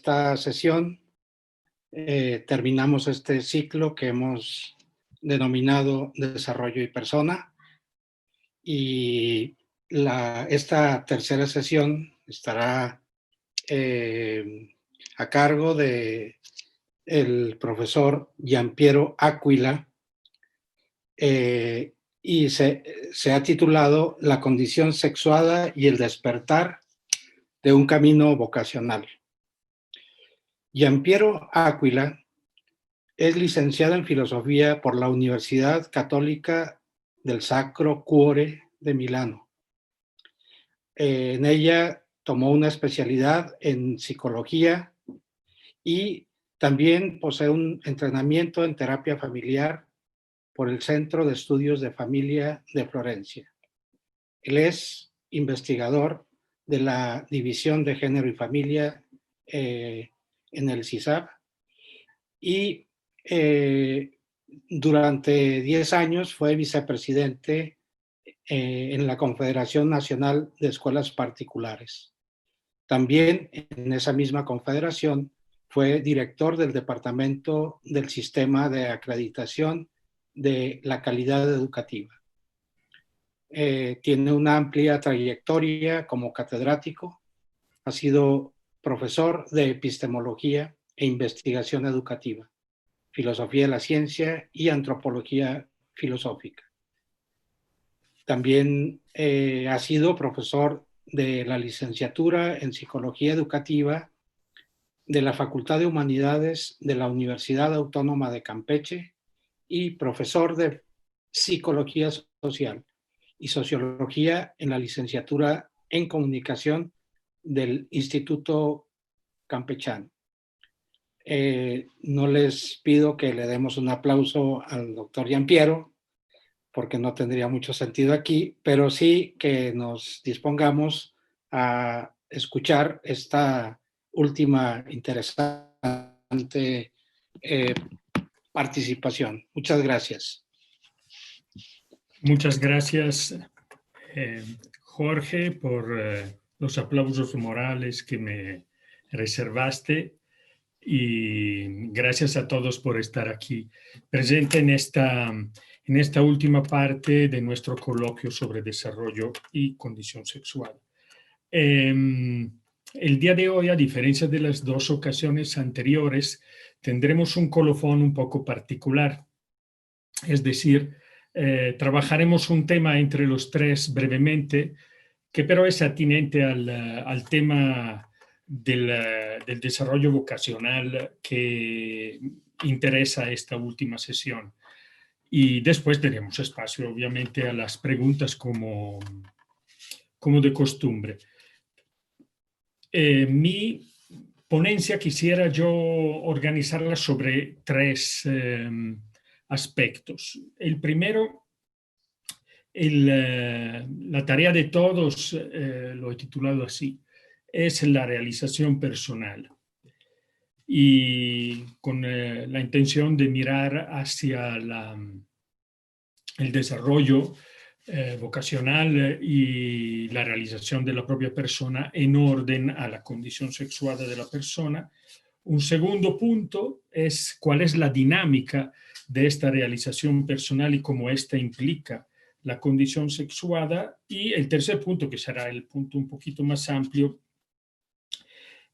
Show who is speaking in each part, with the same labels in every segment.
Speaker 1: esta sesión terminamos este ciclo que hemos denominado Desarrollo y Persona, y esta tercera sesión estará a cargo de el profesor Giampiero Aquila, y se ha titulado La condición sexuada y el despertar de un camino vocacional. Giampiero Aquila es licenciado en Filosofía por la Universidad Católica del Sacro Cuore de Milano. En ella tomó una especialidad en psicología y también posee un entrenamiento en terapia familiar por el Centro de Estudios de Familia de Florencia. Él es investigador de la División de Género y Familia en el CISAP y durante 10 años fue vicepresidente en la Confederación Nacional de Escuelas Particulares. También en esa misma confederación fue director del Departamento del Sistema de Acreditación de la Calidad Educativa. Tiene una amplia trayectoria como catedrático, ha sido profesor de epistemología e investigación educativa, filosofía de la ciencia y antropología filosófica. También ha sido profesor de la licenciatura en psicología educativa de la Facultad de Humanidades de la Universidad Autónoma de Campeche y profesor de psicología social y sociología en la licenciatura en comunicación del Instituto Campechano. No les pido que le demos un aplauso al doctor Giampiero, porque no tendría mucho sentido aquí, pero sí que nos dispongamos a escuchar esta última interesante participación. Muchas gracias.
Speaker 2: Muchas gracias, Jorge, por los aplausos morales que me reservaste, y gracias a todos por estar aquí presente en esta última parte de nuestro coloquio sobre desarrollo y condición sexual. El día de hoy, a diferencia de las dos ocasiones anteriores, tendremos un colofón un poco particular. Es decir, trabajaremos un tema entre los tres brevemente, que pero es atinente al tema del desarrollo vocacional que interesa esta última sesión. Y después tenemos espacio, obviamente, a las preguntas como de costumbre. Mi ponencia quisiera yo organizarla sobre tres aspectos. El primero, la tarea de todos, lo he titulado así, es la realización personal, y con la intención de mirar hacia el desarrollo vocacional y la realización de la propia persona en orden a la condición sexuada de la persona. Un segundo punto es cuál es la dinámica de esta realización personal y cómo esta implica la condición sexuada. Y el tercer punto, que será el punto un poquito más amplio,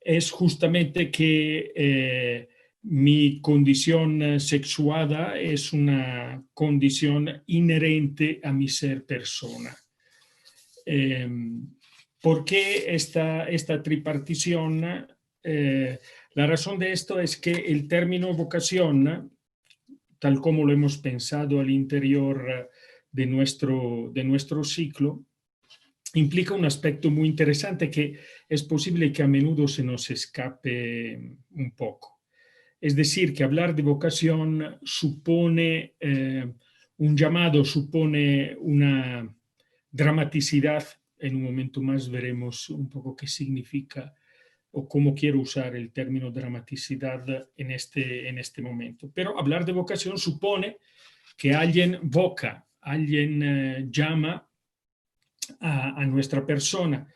Speaker 2: es justamente que mi condición sexuada es una condición inherente a mi ser persona. ¿Por qué esta tripartición? La razón de esto es que el término vocación, tal como lo hemos pensado al interior de nuestro ciclo, implica un aspecto muy interesante que es posible que a menudo se nos escape un poco. Es decir, que hablar de vocación supone un llamado, supone una dramaticidad. En un momento más veremos un poco qué significa o cómo quiero usar el término dramaticidad en este momento. Pero hablar de vocación supone que alguien voca, alguien llama a nuestra persona.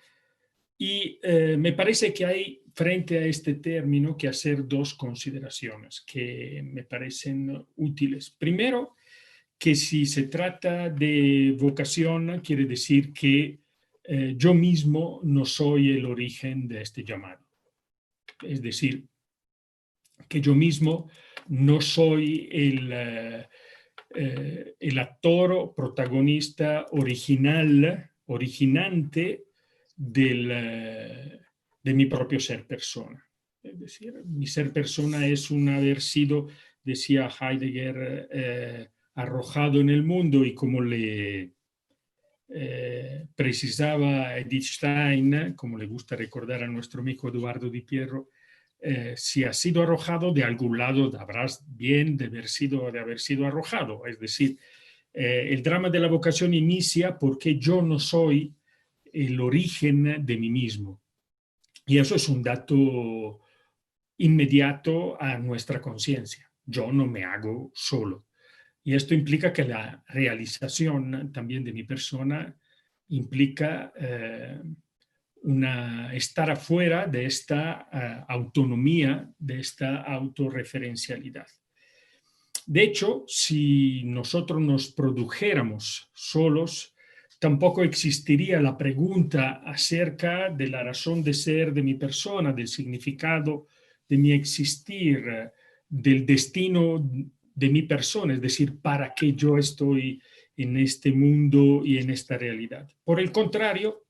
Speaker 2: Y me parece que hay frente a este término que hacer dos consideraciones que me parecen útiles. Primero, que si se trata de vocación, quiere decir que yo mismo no soy el origen de este llamado. Es decir, que yo mismo no soy el actor o protagonista originante de mi propio ser persona. Es decir, mi ser persona es un haber sido, decía Heidegger, arrojado en el mundo, y como le precisaba Edith Stein, como le gusta recordar a nuestro amigo Eduardo Di Piero, si has sido arrojado, de algún lado habrás bien de haber sido arrojado. Es decir, el drama de la vocación inicia porque yo no soy el origen de mí mismo. Y eso es un dato inmediato a nuestra conciencia. Yo no me hago solo. Y esto implica que la realización también de mi persona implica estar afuera de esta autonomía, de esta autorreferencialidad. De hecho, si nosotros nos produjéramos solos, tampoco existiría la pregunta acerca de la razón de ser de mi persona, del significado de mi existir, del destino de mi persona, es decir, para qué yo estoy en este mundo y en esta realidad. Por el contrario,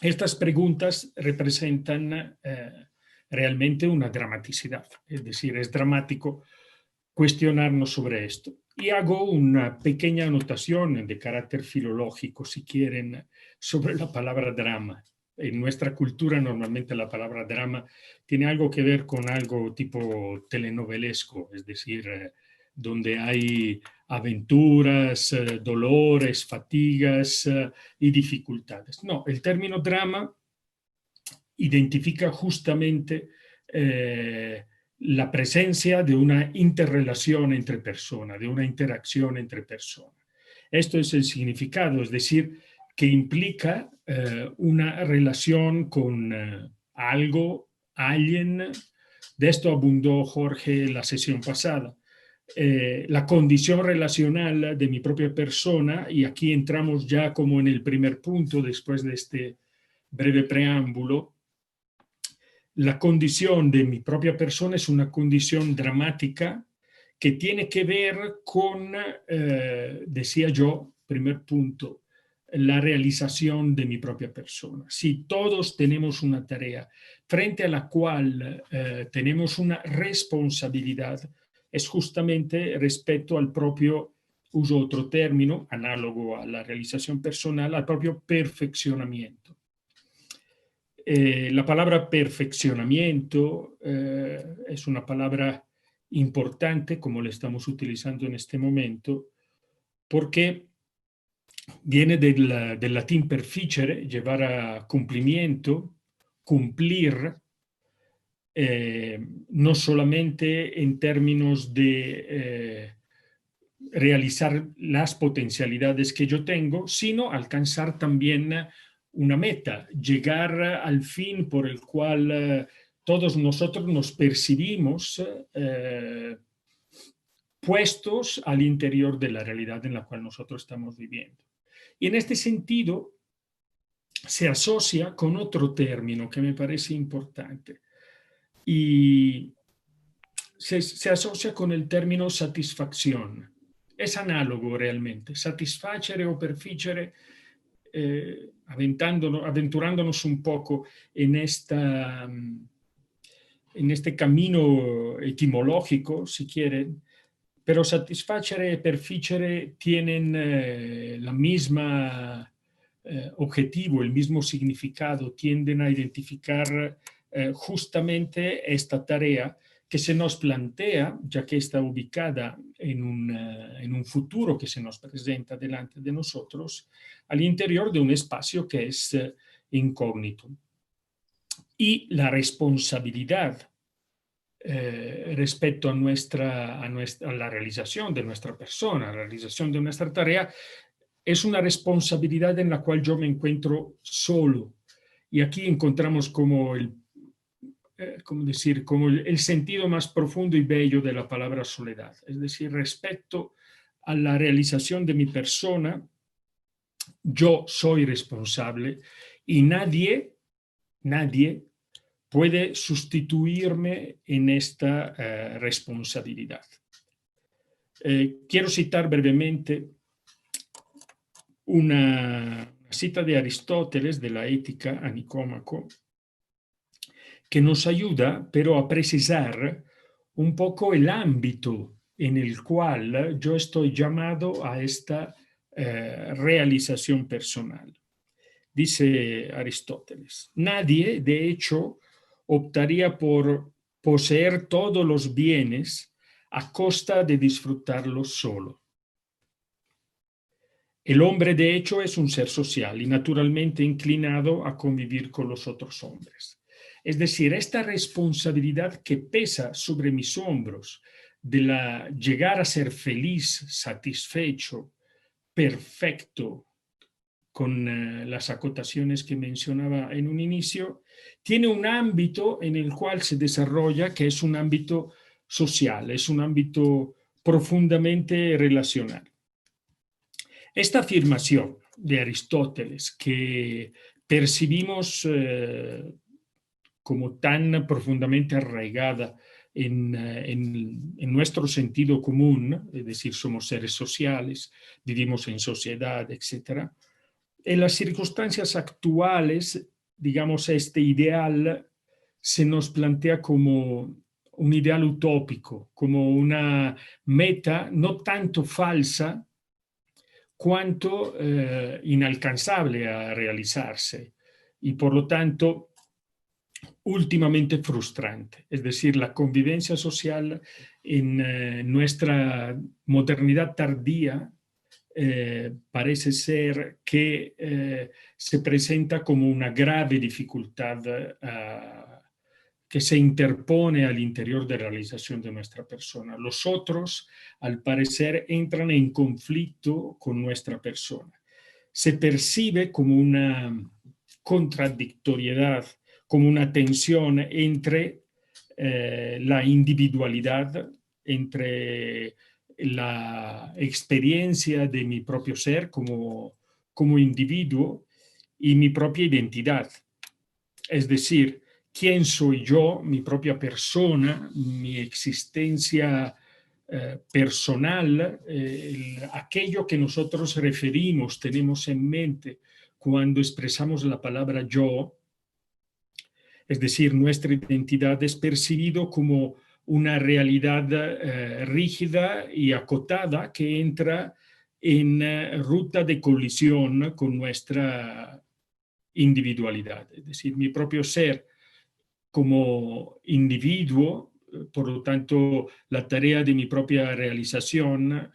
Speaker 2: estas preguntas representan realmente una dramaticidad, es decir, es dramático cuestionarnos sobre esto. Y hago una pequeña anotación de carácter filológico, si quieren, sobre la palabra drama. En nuestra cultura normalmente la palabra drama tiene algo que ver con algo tipo telenovelesco, es decir, donde hay aventuras, dolores, fatigas y dificultades. No, el término drama identifica justamente la presencia de una interrelación entre personas, de una interacción entre personas. Esto es el significado, es decir, que implica una relación con algo, alguien. De esto abundó Jorge la sesión pasada. La condición relacional de mi propia persona, y aquí entramos ya como en el primer punto después de este breve preámbulo. La condición de mi propia persona es una condición dramática que tiene que ver con, decía yo, primer punto, la realización de mi propia persona. Si todos tenemos una tarea frente a la cual tenemos una responsabilidad, es justamente respecto al propio, uso otro término, análogo a la realización personal, al propio perfeccionamiento. La palabra perfeccionamiento es una palabra importante, como la estamos utilizando en este momento, porque viene del latín perficere, llevar a cumplimiento, cumplir, no solamente en términos de realizar las potencialidades que yo tengo, sino alcanzar también una meta, llegar al fin por el cual todos nosotros nos percibimos puestos al interior de la realidad en la cual nosotros estamos viviendo. Y en este sentido se asocia con otro término que me parece importante, y se asocia con el término satisfacción. Es análogo realmente, satisfacere o perficere, aventurándonos un poco en este camino etimológico, si quieren, pero satisfacere e perficere tienen la misma objetivo, el mismo significado, tienden a identificar justamente esta tarea que se nos plantea, ya que está ubicada en un futuro que se nos presenta delante de nosotros, al interior de un espacio que es incógnito. Y la responsabilidad respecto a la realización de nuestra persona, a la realización de nuestra tarea, es una responsabilidad en la cual yo me encuentro solo. Y aquí encontramos como como decir, como el sentido más profundo y bello de la palabra soledad. Es decir, respecto a la realización de mi persona, yo soy responsable y nadie puede sustituirme en esta responsabilidad. Quiero citar brevemente una cita de Aristóteles de la Ética a Nicómaco, que nos ayuda, pero a precisar un poco el ámbito en el cual yo estoy llamado a esta realización personal. Dice Aristóteles, nadie, de hecho, optaría por poseer todos los bienes a costa de disfrutarlos solo. El hombre, de hecho, es un ser social y naturalmente inclinado a convivir con los otros hombres. Es decir, esta responsabilidad que pesa sobre mis hombros de llegar a ser feliz, satisfecho, perfecto, con las acotaciones que mencionaba en un inicio, tiene un ámbito en el cual se desarrolla, que es un ámbito social, es un ámbito profundamente relacional. Esta afirmación de Aristóteles, que percibimos como tan profundamente arraigada en nuestro sentido común, es decir, somos seres sociales, vivimos en sociedad, etc. En las circunstancias actuales, digamos, este ideal se nos plantea como un ideal utópico, como una meta no tanto falsa, cuanto inalcanzable a realizarse y por lo tanto últimamente frustrante. Es decir, la convivencia social en nuestra modernidad tardía parece ser que se presenta como una grave dificultad que se interpone al interior de la realización de nuestra persona. Los otros, al parecer, entran en conflicto con nuestra persona. Se percibe como una contradictoriedad, como una tensión entre la individualidad, entre la experiencia de mi propio ser como individuo y mi propia identidad. Es decir, quién soy yo, mi propia persona, mi existencia personal, aquello que nosotros referimos, tenemos en mente cuando expresamos la palabra yo, es decir, nuestra identidad es percibido como una realidad rígida y acotada que entra en ruta de colisión con nuestra individualidad. Es decir, mi propio ser como individuo, por lo tanto, la tarea de mi propia realización,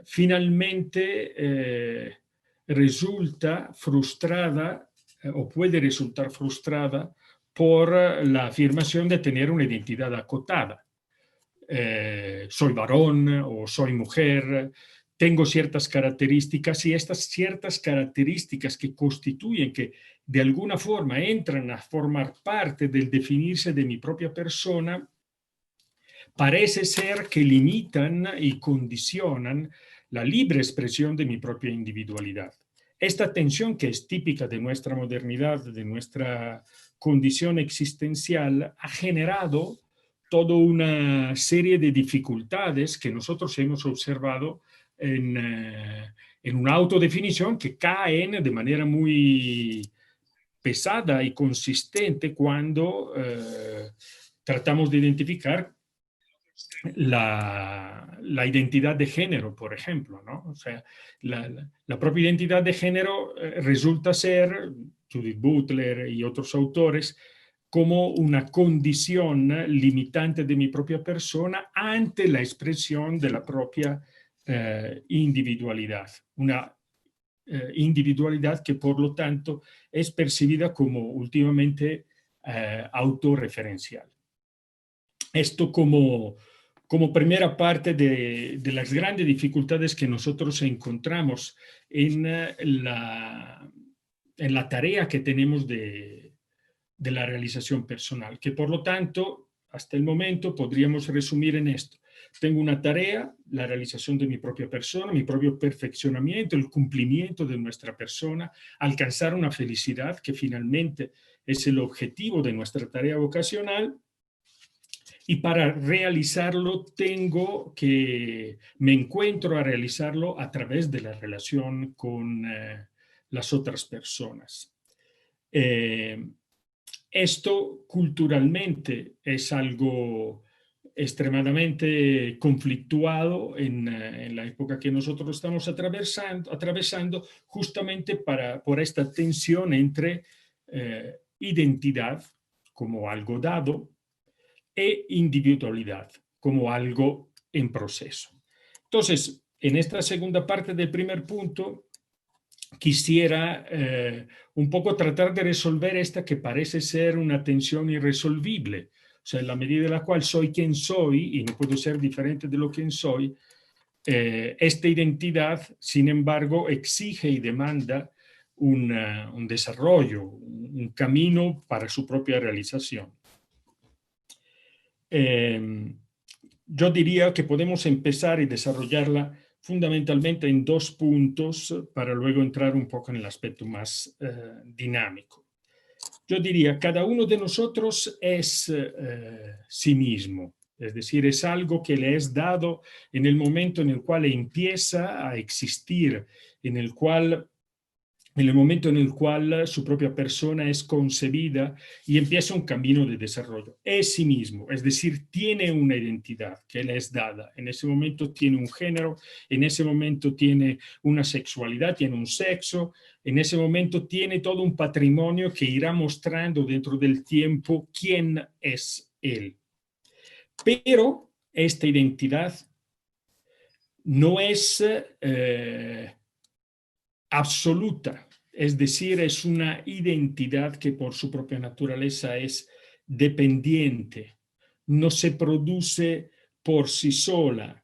Speaker 2: finalmente resulta frustrada o puede resultar frustrada por la afirmación de tener una identidad acotada. Soy varón o soy mujer, tengo ciertas características y estas ciertas características que constituyen, que de alguna forma entran a formar parte del definirse de mi propia persona, parece ser que limitan y condicionan la libre expresión de mi propia individualidad. Esta tensión que es típica de nuestra modernidad, de nuestra condición existencial, ha generado toda una serie de dificultades que nosotros hemos observado en una autodefinición que caen de manera muy pesada y consistente cuando tratamos de identificar la identidad de género, por ejemplo, ¿no? O sea, la propia identidad de género resulta ser, Judith Butler y otros autores, como una condición limitante de mi propia persona ante la expresión de la propia individualidad. Una individualidad que, por lo tanto, es percibida como últimamente autorreferencial. Esto como primera parte de las grandes dificultades que nosotros encontramos en la tarea que tenemos de de la realización personal, que por lo tanto, hasta el momento, podríamos resumir en esto. Tengo una tarea, la realización de mi propia persona, mi propio perfeccionamiento, el cumplimiento de nuestra persona, alcanzar una felicidad que finalmente es el objetivo de nuestra tarea vocacional. Y para realizarlo me encuentro a realizarlo a través de la relación con las otras personas. Esto culturalmente es algo extremadamente conflictuado en la época que nosotros estamos atravesando justamente por esta tensión entre identidad como algo dado e individualidad como algo en proceso. Entonces, en esta segunda parte del primer punto, quisiera un poco tratar de resolver esta que parece ser una tensión irresolvible. O sea, en la medida en la cual soy quien soy y no puedo ser diferente de lo que soy, esta identidad, sin embargo, exige y demanda un desarrollo, un camino para su propia realización. Yo diría que podemos empezar y desarrollarla fundamentalmente en dos puntos para luego entrar un poco en el aspecto más dinámico. Yo diría, cada uno de nosotros es sí mismo, es decir, es algo que le es dado en el momento en el cual empieza a existir, en el momento en el cual su propia persona es concebida y empieza un camino de desarrollo. Es sí mismo, es decir, tiene una identidad que le es dada. En ese momento tiene un género, en ese momento tiene una sexualidad, tiene un sexo, en ese momento tiene todo un patrimonio que irá mostrando dentro del tiempo quién es él. Pero esta identidad no es absoluta, es decir, es una identidad que por su propia naturaleza es dependiente, no se produce por sí sola.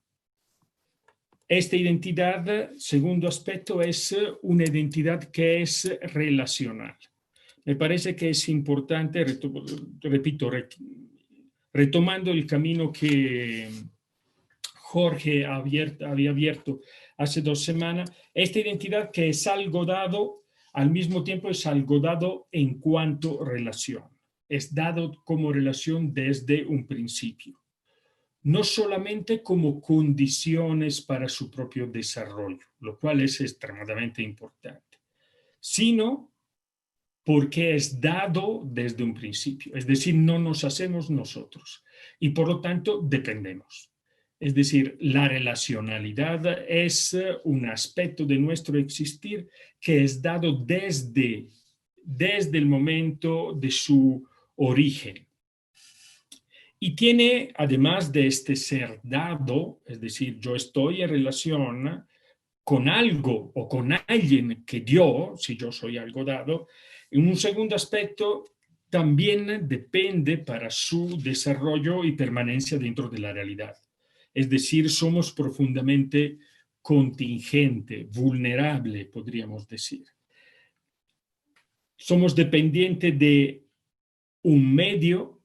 Speaker 2: Esta identidad, segundo aspecto, es una identidad que es relacional. Me parece que es importante, repito, retomando el camino que Jorge había abierto hace 2 semanas, esta identidad que es algo dado, al mismo tiempo es algo dado en cuanto relación. Es dado como relación desde un principio. No solamente como condiciones para su propio desarrollo, lo cual es extremadamente importante, sino porque es dado desde un principio. Es decir, no nos hacemos nosotros y por lo tanto dependemos. Es decir, la relacionalidad es un aspecto de nuestro existir que es dado desde el momento de su origen. Y tiene, además de este ser dado, es decir, yo estoy en relación con algo o con alguien que dio, si yo soy algo dado, en un segundo aspecto también depende para su desarrollo y permanencia dentro de la realidad. Es decir, somos profundamente contingente, vulnerable, podríamos decir. Somos dependientes de un medio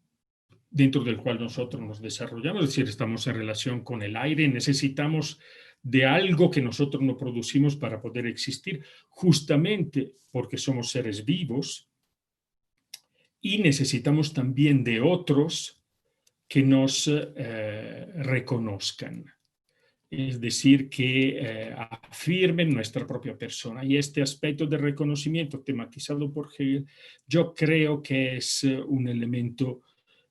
Speaker 2: dentro del cual nosotros nos desarrollamos, es decir, estamos en relación con el aire, necesitamos de algo que nosotros no producimos para poder existir, justamente porque somos seres vivos, y necesitamos también de otros que nos reconozcan, es decir, que afirmen nuestra propia persona. Y este aspecto de reconocimiento tematizado por Hegel, yo creo que es un elemento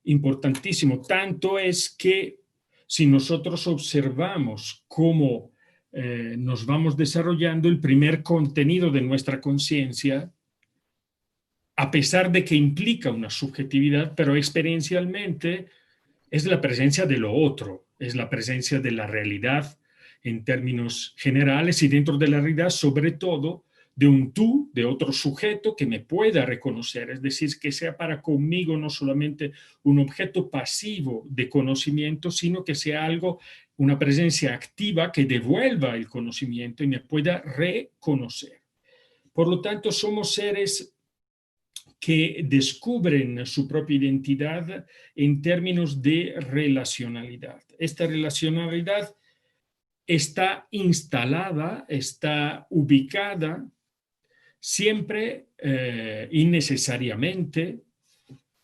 Speaker 2: importantísimo. Tanto es que si nosotros observamos cómo nos vamos desarrollando, el primer contenido de nuestra conciencia, a pesar de que implica una subjetividad, pero experiencialmente es la presencia de lo otro, es la presencia de la realidad en términos generales y dentro de la realidad, sobre todo, de un tú, de otro sujeto que me pueda reconocer, es decir, que sea para conmigo no solamente un objeto pasivo de conocimiento, sino que sea algo, una presencia activa que devuelva el conocimiento y me pueda reconocer. Por lo tanto, somos seres que descubren su propia identidad en términos de relacionalidad. Esta relacionalidad está instalada, está ubicada siempre y necesariamente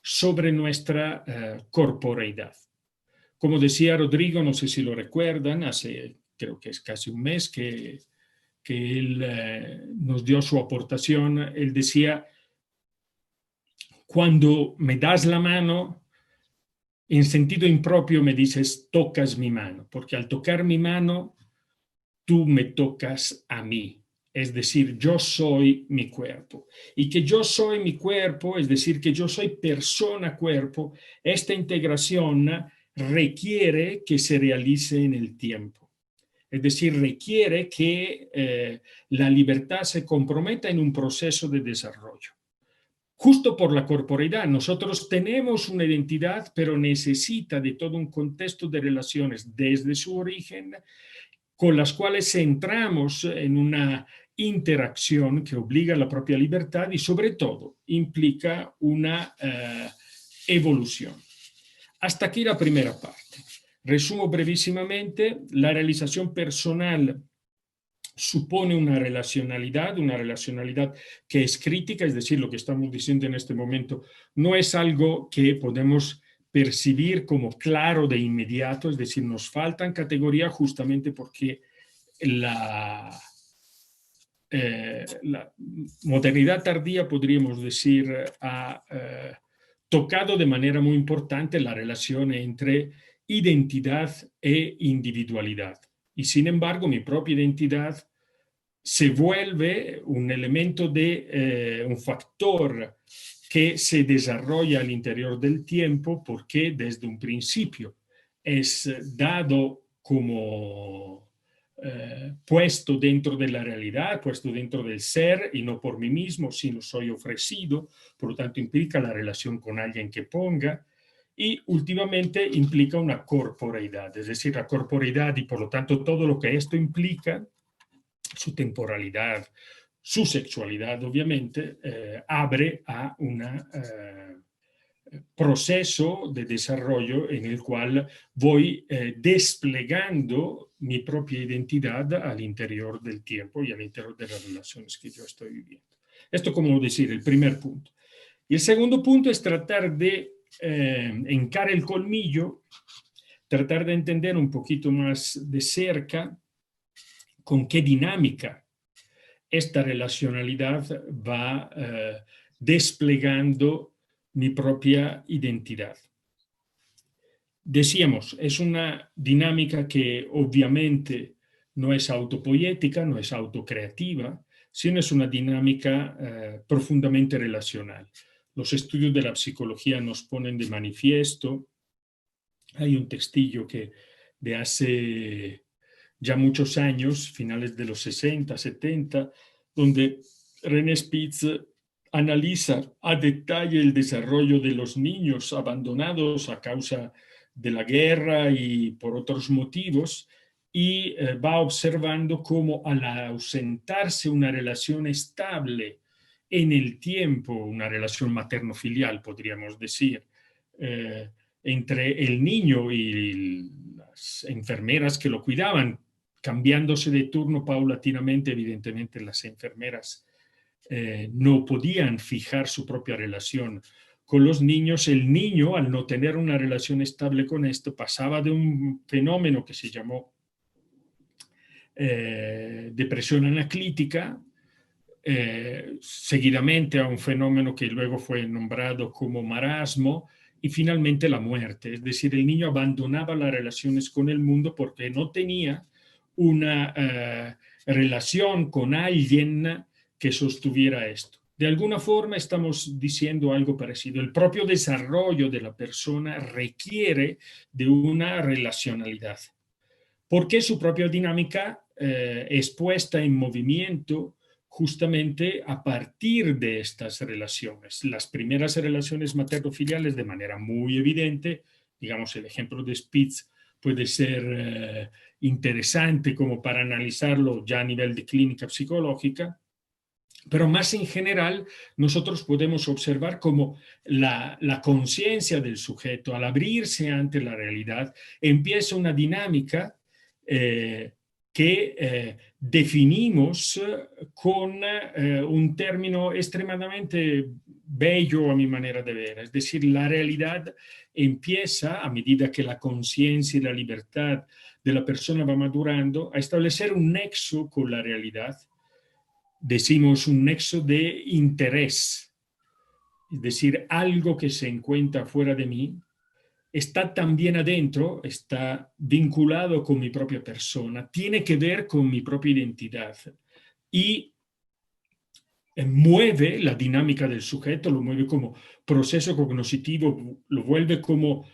Speaker 2: sobre nuestra corporeidad. Como decía Rodrigo, no sé si lo recuerdan, creo que es casi un mes que él nos dio su aportación. Él decía: cuando me das la mano, en sentido impropio me dices, tocas mi mano, porque al tocar mi mano, tú me tocas a mí. Es decir, yo soy mi cuerpo. Y que yo soy mi cuerpo, es decir, que yo soy persona-cuerpo, esta integración requiere que se realice en el tiempo. Es decir, requiere que la libertad se comprometa en un proceso de desarrollo. Justo por la corporeidad, nosotros tenemos una identidad, pero necesita de todo un contexto de relaciones desde su origen, con las cuales entramos en una interacción que obliga a la propia libertad y sobre todo implica una evolución. Hasta aquí la primera parte. Resumo brevísimamente: la realización personal supone una relacionalidad que es crítica, es decir, lo que estamos diciendo en este momento no es algo que podemos percibir como claro de inmediato, es decir, nos faltan categorías justamente porque la modernidad tardía, podríamos decir, ha tocado de manera muy importante la relación entre identidad e individualidad. Y sin embargo, mi propia identidad se vuelve un elemento un factor que se desarrolla al interior del tiempo, porque desde un principio es dado como puesto dentro de la realidad, puesto dentro del ser, y no por mí mismo, sino soy ofrecido, por lo tanto implica la relación con alguien que ponga, y últimamente implica una corporeidad, es decir, la corporeidad y por lo tanto todo lo que esto implica, su temporalidad, su sexualidad, obviamente, abre a un proceso de desarrollo en el cual voy desplegando mi propia identidad al interior del tiempo y al interior de las relaciones que yo estoy viviendo. Esto, como decir, el primer punto. Y el segundo punto es tratar de encarar el colmillo, tratar de entender un poquito más de cerca con qué dinámica esta relacionalidad va desplegando mi propia identidad. Decíamos, es una dinámica que obviamente no es autopoética, no es autocreativa, sino es una dinámica profundamente relacional. Los estudios de la psicología nos ponen de manifiesto. Hay un textillo que de hace ya muchos años, finales de los 60, 70, donde René Spitz analiza a detalle el desarrollo de los niños abandonados a causa de la guerra y por otros motivos, y va observando cómo al ausentarse una relación estable en el tiempo, una relación materno-filial, podríamos decir, entre el niño y las enfermeras que lo cuidaban, cambiándose de turno paulatinamente. Evidentemente las enfermeras no podían fijar su propia relación con los niños. El niño, al no tener una relación estable con esto, pasaba de un fenómeno que se llamó depresión anaclítica, seguidamente a un fenómeno que luego fue nombrado como marasmo, y finalmente la muerte. Es decir, el niño abandonaba las relaciones con el mundo porque no tenía una relación con alguien que sostuviera esto. De alguna forma estamos diciendo algo parecido. El propio desarrollo de la persona requiere de una relacionalidad, porque su propia dinámica es puesta en movimiento justamente a partir de estas relaciones. Las primeras relaciones materno-filiales, de manera muy evidente, digamos, el ejemplo de Spitz puede ser interesante como para analizarlo ya a nivel de clínica psicológica. Pero más en general, nosotros podemos observar cómo la conciencia del sujeto, al abrirse ante la realidad, empieza una dinámica que definimos con un término extremadamente bello a mi manera de ver. Es decir, la realidad empieza, a medida que la conciencia y la libertad de la persona va madurando, a establecer un nexo con la realidad. Decimos un nexo de interés, es decir, algo que se encuentra fuera de mí, está también adentro, está vinculado con mi propia persona, tiene que ver con mi propia identidad y mueve la dinámica del sujeto, lo mueve como proceso cognitivo, lo vuelve como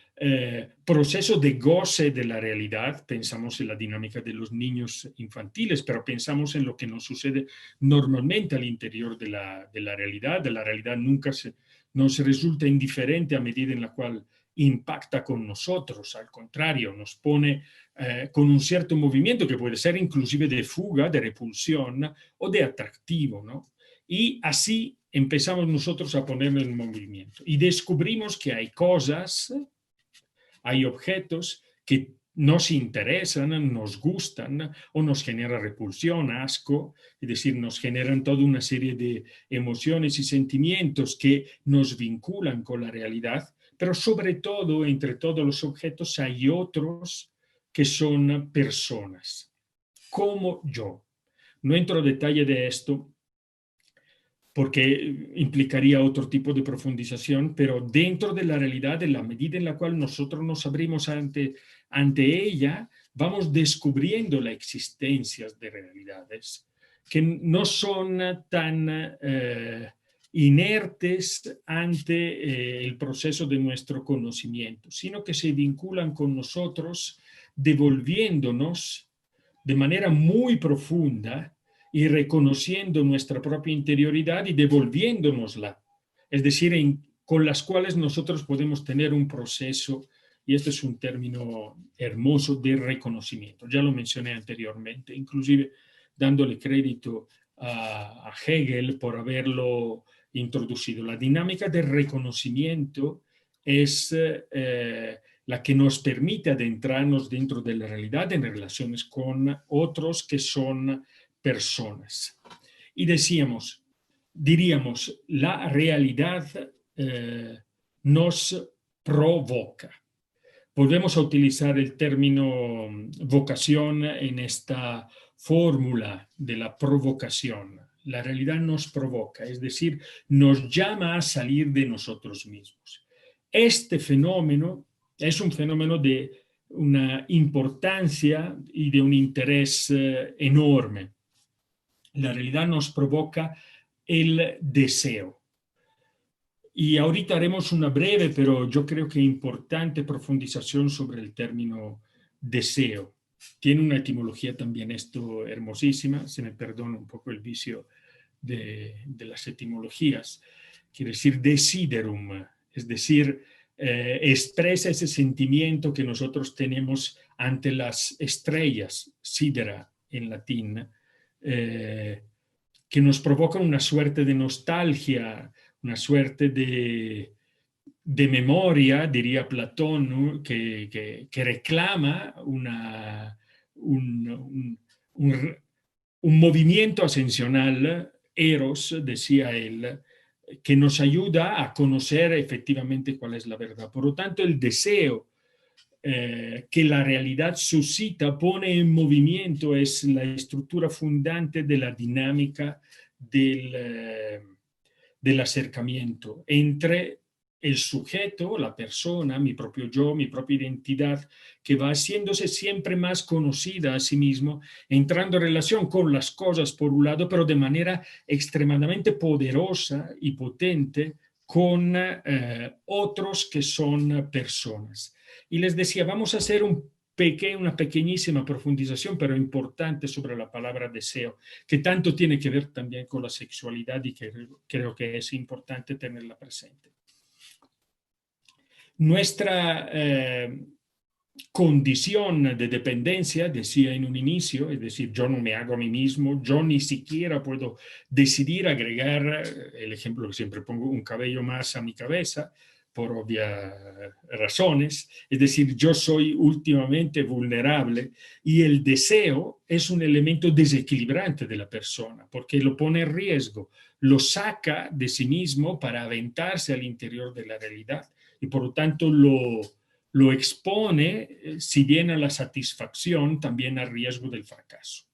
Speaker 2: proceso de goce de la realidad. Pensamos en la dinámica de los niños infantiles, pero pensamos en lo que nos sucede normalmente al interior de la realidad. De la realidad nunca nos resulta indiferente a medida en la cual impacta con nosotros, al contrario, nos pone con un cierto movimiento que puede ser inclusive de fuga, de repulsión o de atractivo, ¿no? Y así empezamos nosotros a ponerlo en movimiento y descubrimos que hay cosas, hay objetos que nos interesan, nos gustan o nos genera repulsión, asco, es decir, nos generan toda una serie de emociones y sentimientos que nos vinculan con la realidad, pero sobre todo, entre todos los objetos hay otros que son personas, como yo. No entro en detalle de esto porque implicaría otro tipo de profundización, pero dentro de la realidad, en la medida en la cual nosotros nos abrimos ante ella, vamos descubriendo la existencia de realidades que no son tan inertes ante el proceso de nuestro conocimiento, sino que se vinculan con nosotros, devolviéndonos de manera muy profunda y reconociendo nuestra propia interioridad y devolviéndonosla, es decir, con las cuales nosotros podemos tener un proceso, y este es un término hermoso, de reconocimiento. Ya lo mencioné anteriormente, inclusive dándole crédito a Hegel por haberlo introducido. La dinámica de reconocimiento es la que nos permite adentrarnos dentro de la realidad en relaciones con otros que son personas. Y diríamos, la realidad nos provoca. Volvemos a utilizar el término vocación en esta fórmula de la provocación. La realidad nos provoca, es decir, nos llama a salir de nosotros mismos. Este fenómeno es un fenómeno de una importancia y de un interés enorme. La realidad nos provoca el deseo. Y ahorita haremos una breve, pero yo creo que importante profundización sobre el término deseo. Tiene una etimología también esto hermosísima, se me perdona un poco el vicio de las etimologías. Quiere decir desiderum, es decir, expresa ese sentimiento que nosotros tenemos ante las estrellas, sidera en latín, que nos provoca una suerte de nostalgia, una suerte de memoria, diría Platón, ¿no? que reclama un movimiento ascensional, eros, decía él, que nos ayuda a conocer efectivamente cuál es la verdad. Por lo tanto, el deseo que la realidad suscita, pone en movimiento, es la estructura fundante de la dinámica del acercamiento entre el sujeto, la persona, mi propio yo, mi propia identidad, que va haciéndose siempre más conocida a sí mismo, entrando en relación con las cosas por un lado, pero de manera extremadamente poderosa y potente con otros que son personas. Y les decía, vamos a hacer una pequeñísima profundización, pero importante, sobre la palabra deseo, que tanto tiene que ver también con la sexualidad y que creo que es importante tenerla presente. Nuestra condición de dependencia, decía en un inicio, es decir, yo no me hago a mí mismo, yo ni siquiera puedo decidir agregar, el ejemplo que siempre pongo, un cabello más a mi cabeza, por obvias razones, es decir, yo soy últimamente vulnerable y el deseo es un elemento desequilibrante de la persona porque lo pone en riesgo, lo saca de sí mismo para aventarse al interior de la realidad y por lo tanto lo expone, si bien a la satisfacción, también al riesgo del fracaso.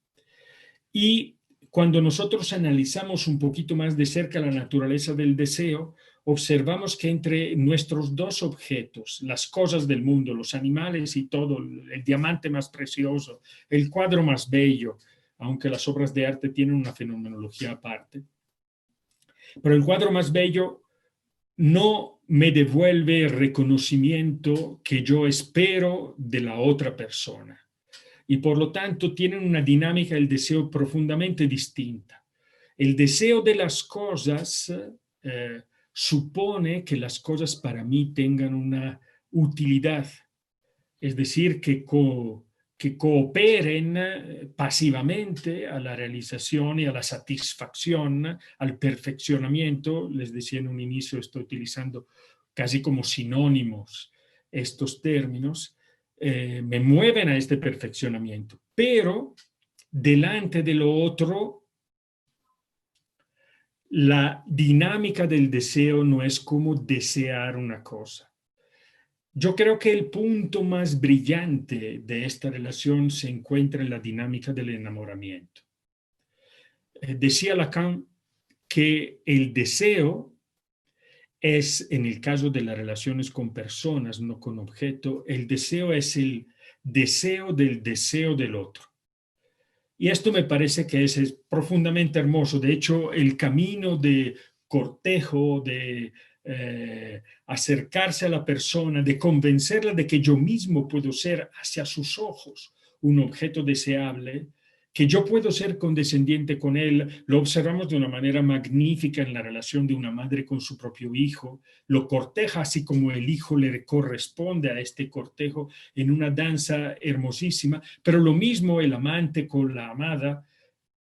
Speaker 2: Y cuando nosotros analizamos un poquito más de cerca la naturaleza del deseo, observamos que entre nuestros dos objetos, las cosas del mundo, los animales y todo, el diamante más precioso, el cuadro más bello, aunque las obras de arte tienen una fenomenología aparte, pero el cuadro más bello no me devuelve el reconocimiento que yo espero de la otra persona. Y por lo tanto tienen una dinámica del deseo profundamente distinta. El deseo de las cosas supone que las cosas para mí tengan una utilidad, es decir, que cooperen pasivamente a la realización y a la satisfacción, al perfeccionamiento. Les decía en un inicio, estoy utilizando casi como sinónimos estos términos, me mueven a este perfeccionamiento, pero delante de lo otro, la dinámica del deseo no es como desear una cosa. Yo creo que el punto más brillante de esta relación se encuentra en la dinámica del enamoramiento. Decía Lacan que el deseo es, en el caso de las relaciones con personas, no con objeto, el deseo es el deseo del otro. Y esto me parece que es profundamente hermoso. De hecho, el camino de cortejo, de acercarse a la persona, de convencerla de que yo mismo puedo ser hacia sus ojos un objeto deseable, que yo puedo ser condescendiente con él, lo observamos de una manera magnífica en la relación de una madre con su propio hijo, lo corteja así como el hijo le corresponde a este cortejo en una danza hermosísima, pero lo mismo el amante con la amada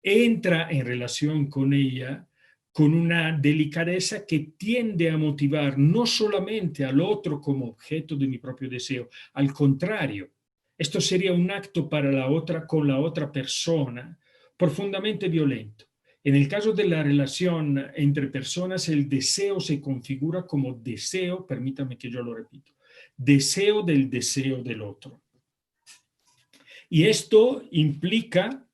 Speaker 2: entra en relación con ella con una delicadeza que tiende a motivar no solamente al otro como objeto de mi propio deseo, al contrario, esto sería un acto para la otra con la otra persona profundamente violento. En el caso de la relación entre personas, el deseo se configura como deseo, permítame que yo lo repito, deseo del otro. Y esto implica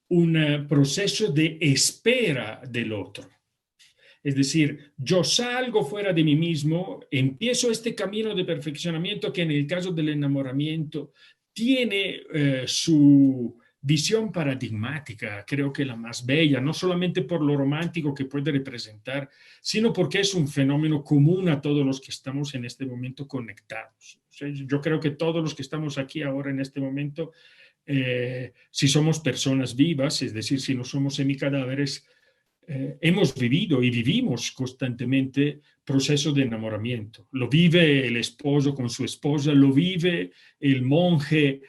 Speaker 2: un proceso de espera del otro. Es decir, yo salgo fuera de mí mismo, empiezo este camino de perfeccionamiento que en el caso del enamoramiento tiene su visión paradigmática, creo que la más bella, no solamente por lo romántico que puede representar, sino porque es un fenómeno común a todos los que estamos en este momento conectados. O sea, yo creo que todos los que estamos aquí ahora en este momento, si somos personas vivas, es decir, si no somos semicadáveres, hemos vivido y vivimos constantemente proceso de enamoramiento. Lo vive el esposo con su esposa, lo vive el monje,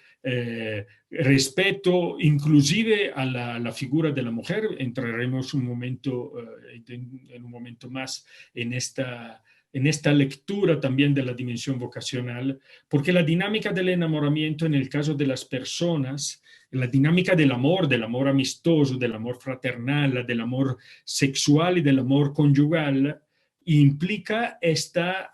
Speaker 2: respeto inclusive a la figura de la mujer. Entraremos en un momento más en esta lectura también de la dimensión vocacional, porque la dinámica del enamoramiento en el caso de las personas, la dinámica del amor amistoso, del amor fraternal, del amor sexual y del amor conyugal, implica esta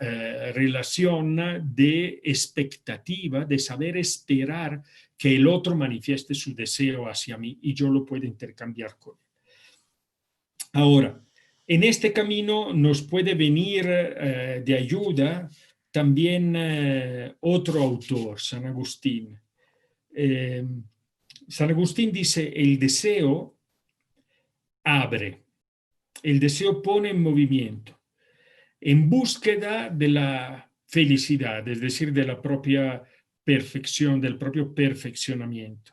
Speaker 2: relación de expectativa, de saber esperar que el otro manifieste su deseo hacia mí y yo lo pueda intercambiar con él. Ahora, en este camino nos puede venir de ayuda también otro autor, San Agustín. San Agustín dice, el deseo abre, el deseo pone en movimiento, en búsqueda de la felicidad, es decir, de la propia perfección, del propio perfeccionamiento.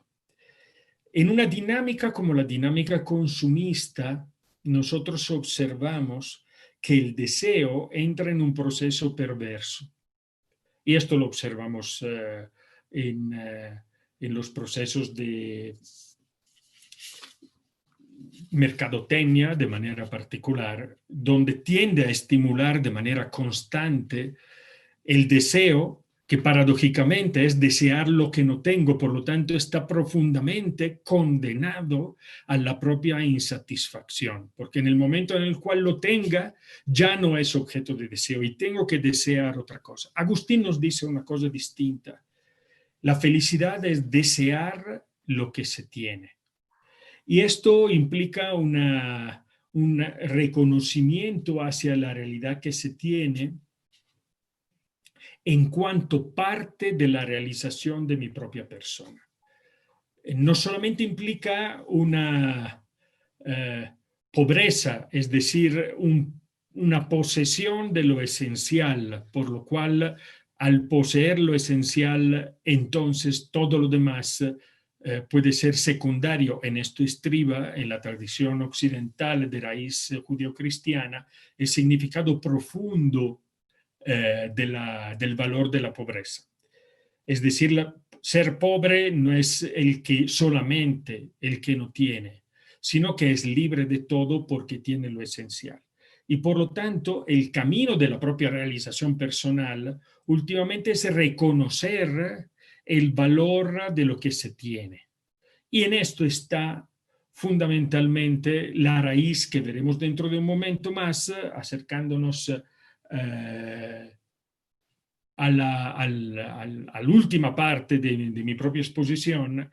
Speaker 2: En una dinámica como la dinámica consumista, nosotros observamos que el deseo entra en un proceso perverso. Y esto lo observamos en los procesos de mercadotecnia de manera particular, donde tiende a estimular de manera constante el deseo, que paradójicamente es desear lo que no tengo, por lo tanto está profundamente condenado a la propia insatisfacción, porque en el momento en el cual lo tenga, ya no es objeto de deseo y tengo que desear otra cosa. Agustín nos dice una cosa distinta. La felicidad es desear lo que se tiene. Y esto implica un reconocimiento hacia la realidad que se tiene en cuanto parte de la realización de mi propia persona. No solamente implica una pobreza, es decir, una posesión de lo esencial, por lo cual al poseer lo esencial, entonces todo lo demás puede ser secundario. En esto estriba, en la tradición occidental de raíz judio-cristiana, el significado profundo del valor de la pobreza. Es decir, ser pobre no es solamente el que no tiene, sino que es libre de todo porque tiene lo esencial. Y por lo tanto, el camino de la propia realización personal últimamente es reconocer el valor de lo que se tiene. Y en esto está fundamentalmente la raíz que veremos dentro de un momento más, acercándonos a la última parte de mi propia exposición,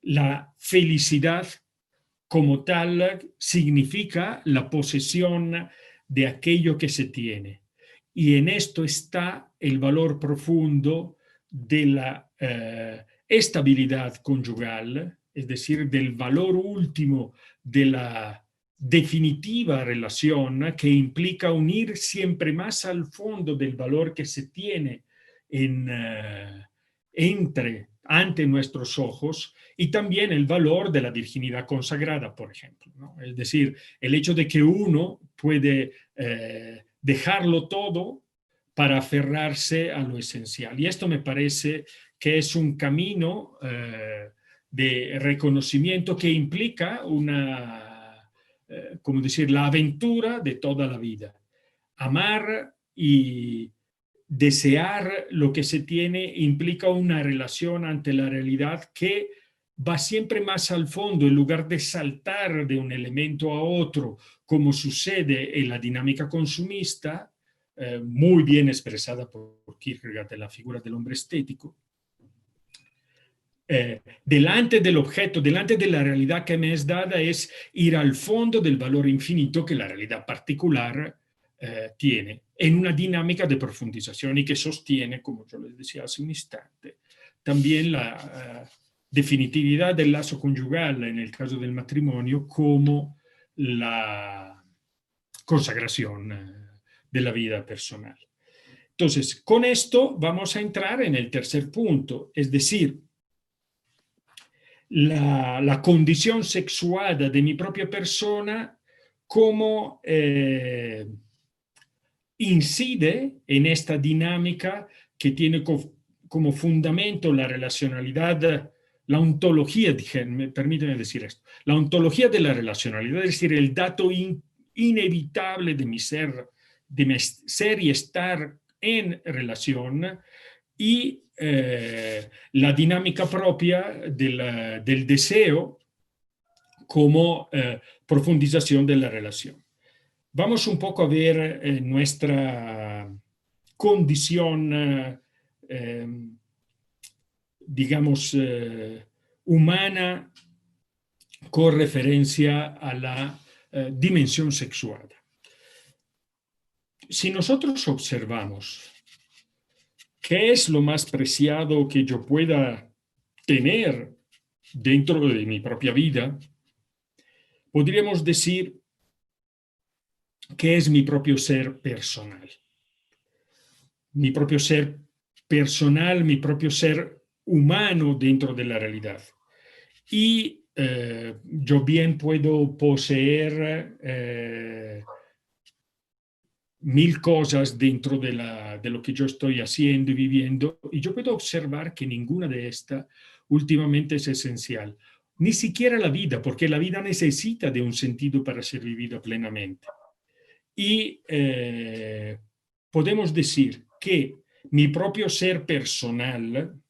Speaker 2: la felicidad como tal significa la posesión de aquello que se tiene. Y en esto está el valor profundo de la estabilidad conyugal, es decir, del valor último de la definitiva relación que implica unir siempre más al fondo del valor que se tiene ante nuestros ojos, y también el valor de la virginidad consagrada, por ejemplo, ¿no? Es decir, el hecho de que uno puede dejarlo todo para aferrarse a lo esencial. Y esto me parece que es un camino de reconocimiento que implica como decir, la aventura de toda la vida. Amar y desear lo que se tiene implica una relación ante la realidad que va siempre más al fondo, en lugar de saltar de un elemento a otro, como sucede en la dinámica consumista, muy bien expresada por Kierkegaard en la figura del hombre estético. Delante del objeto, delante de la realidad que me es dada, es ir al fondo del valor infinito que la realidad particular tiene, en una dinámica de profundización y que sostiene, como yo les decía hace un instante, también la definitividad del lazo conyugal en el caso del matrimonio como la consagración de la vida personal. Entonces, con esto vamos a entrar en el tercer punto, es decir, la condición sexual de mi propia persona, cómo incide en esta dinámica que tiene como fundamento la relacionalidad, la ontología, permíteme decir esto, la ontología de la relacionalidad, es decir, el dato inevitable de mi ser y estar en relación, y la dinámica propia del deseo como profundización de la relación. Vamos un poco a ver nuestra condición, digamos, humana con referencia a la dimensión sexual. Si nosotros observamos ¿qué es lo más preciado que yo pueda tener dentro de mi propia vida? Podríamos decir que es mi propio ser personal. Mi propio ser personal, mi propio ser humano dentro de la realidad. Y yo bien puedo poseer mil cosas dentro de lo que yo estoy haciendo y viviendo, y yo puedo observar que ninguna de estas últimamente es esencial. Ni siquiera la vida, porque la vida necesita de un sentido para ser vivida plenamente. Y podemos decir que mi propio ser personal,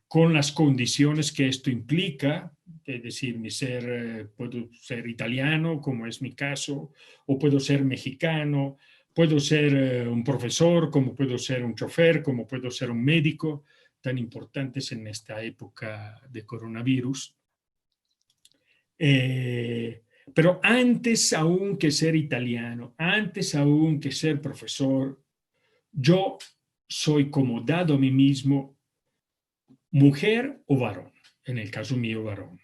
Speaker 2: con las condiciones que esto implica, es decir, mi ser, puedo ser italiano, como es mi caso, o puedo ser mexicano, puedo ser un profesor, como puedo ser un chofer, como puedo ser un médico, tan importantes en esta época de coronavirus. Pero antes aún que ser italiano, antes aún que ser profesor, yo soy como dado a mí mismo mujer o varón, en el caso mío varón.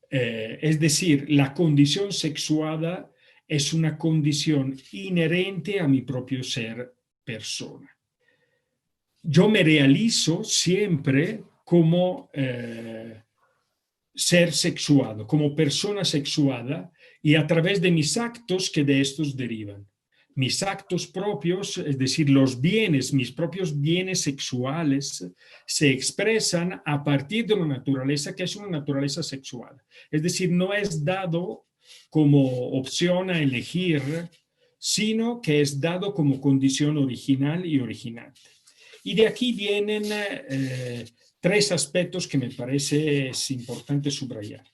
Speaker 2: Es decir, la condición sexuada es una condición inherente a mi propio ser persona. Yo me realizo siempre como ser sexuado, como persona sexuada, y a través de mis actos que de estos derivan. Mis actos propios, es decir, los bienes, mis propios bienes sexuales, se expresan a partir de una naturaleza que es una naturaleza sexual. Es decir, no es dado como opción a elegir, sino que es dado como condición original y originante. Y de aquí vienen tres aspectos que me parece es importante subrayar.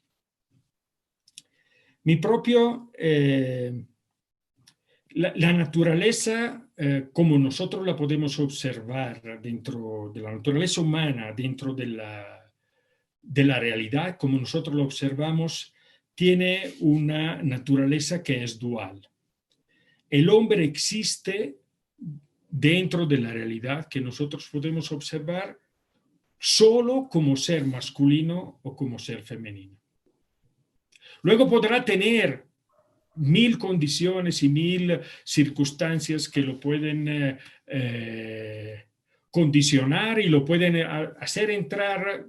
Speaker 2: Mi propio, la naturaleza, como nosotros la podemos observar dentro de la naturaleza humana, dentro de la realidad, como nosotros lo observamos, tiene una naturaleza que es dual. El hombre existe dentro de la realidad que nosotros podemos observar solo como ser masculino o como ser femenino. Luego podrá tener mil condiciones y mil circunstancias que lo pueden condicionar y lo pueden hacer entrar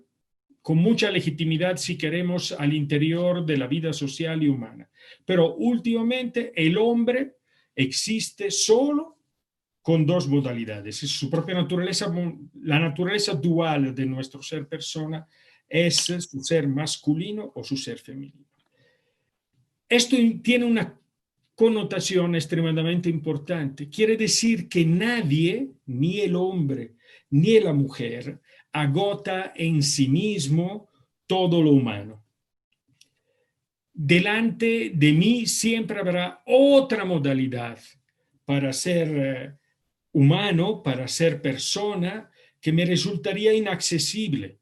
Speaker 2: con mucha legitimidad, si queremos, al interior de la vida social y humana. Pero últimamente el hombre existe solo con dos modalidades. Es su propia naturaleza, la naturaleza dual de nuestro ser persona es su ser masculino o su ser femenino. Esto tiene una connotación extremadamente importante. Quiere decir que nadie, ni el hombre ni la mujer, agota en sí mismo todo lo humano. Delante de mí siempre habrá otra modalidad para ser humano, para ser persona, que me resultaría inaccesible,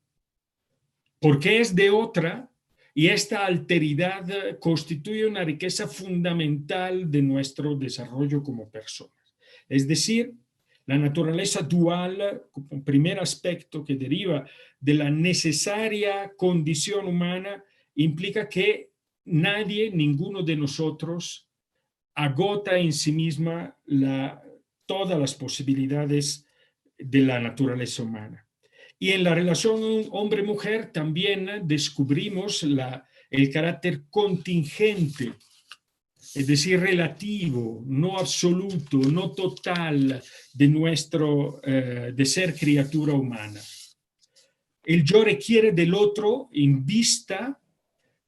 Speaker 2: porque es de otra, y esta alteridad constituye una riqueza fundamental de nuestro desarrollo como personas. Es decir, la naturaleza dual, como primer aspecto que deriva de la necesaria condición humana, implica que nadie, ninguno de nosotros, agota en sí misma todas las posibilidades de la naturaleza humana. Y en la relación hombre-mujer también descubrimos el carácter contingente, es decir, relativo, no absoluto, no total de nuestro de ser criatura humana. El yo requiere del otro en vista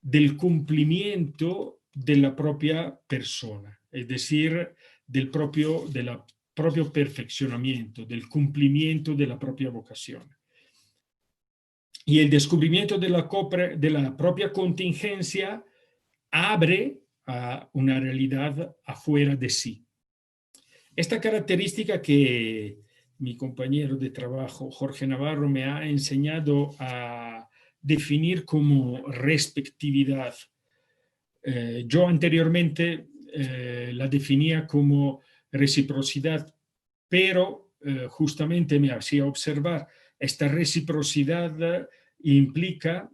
Speaker 2: del cumplimiento de la propia persona, es decir, del propio perfeccionamiento, del cumplimiento de la propia vocación. Y el descubrimiento de la propia contingencia abre a una realidad afuera de sí. Esta característica que mi compañero de trabajo, Jorge Navarro, me ha enseñado a definir como respectividad. Yo anteriormente la definía como reciprocidad, pero justamente me hacía observar esta reciprocidad implica